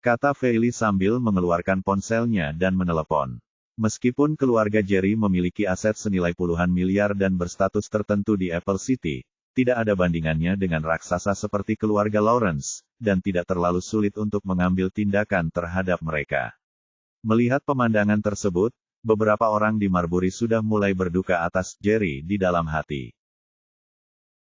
kata Feili sambil mengeluarkan ponselnya dan menelepon. Meskipun keluarga Jerry memiliki aset senilai puluhan miliar dan berstatus tertentu di Apple City, tidak ada bandingannya dengan raksasa seperti keluarga Lawrence, dan tidak terlalu sulit untuk mengambil tindakan terhadap mereka. Melihat pemandangan tersebut, beberapa orang di Marbury sudah mulai berduka atas Jerry di dalam hati.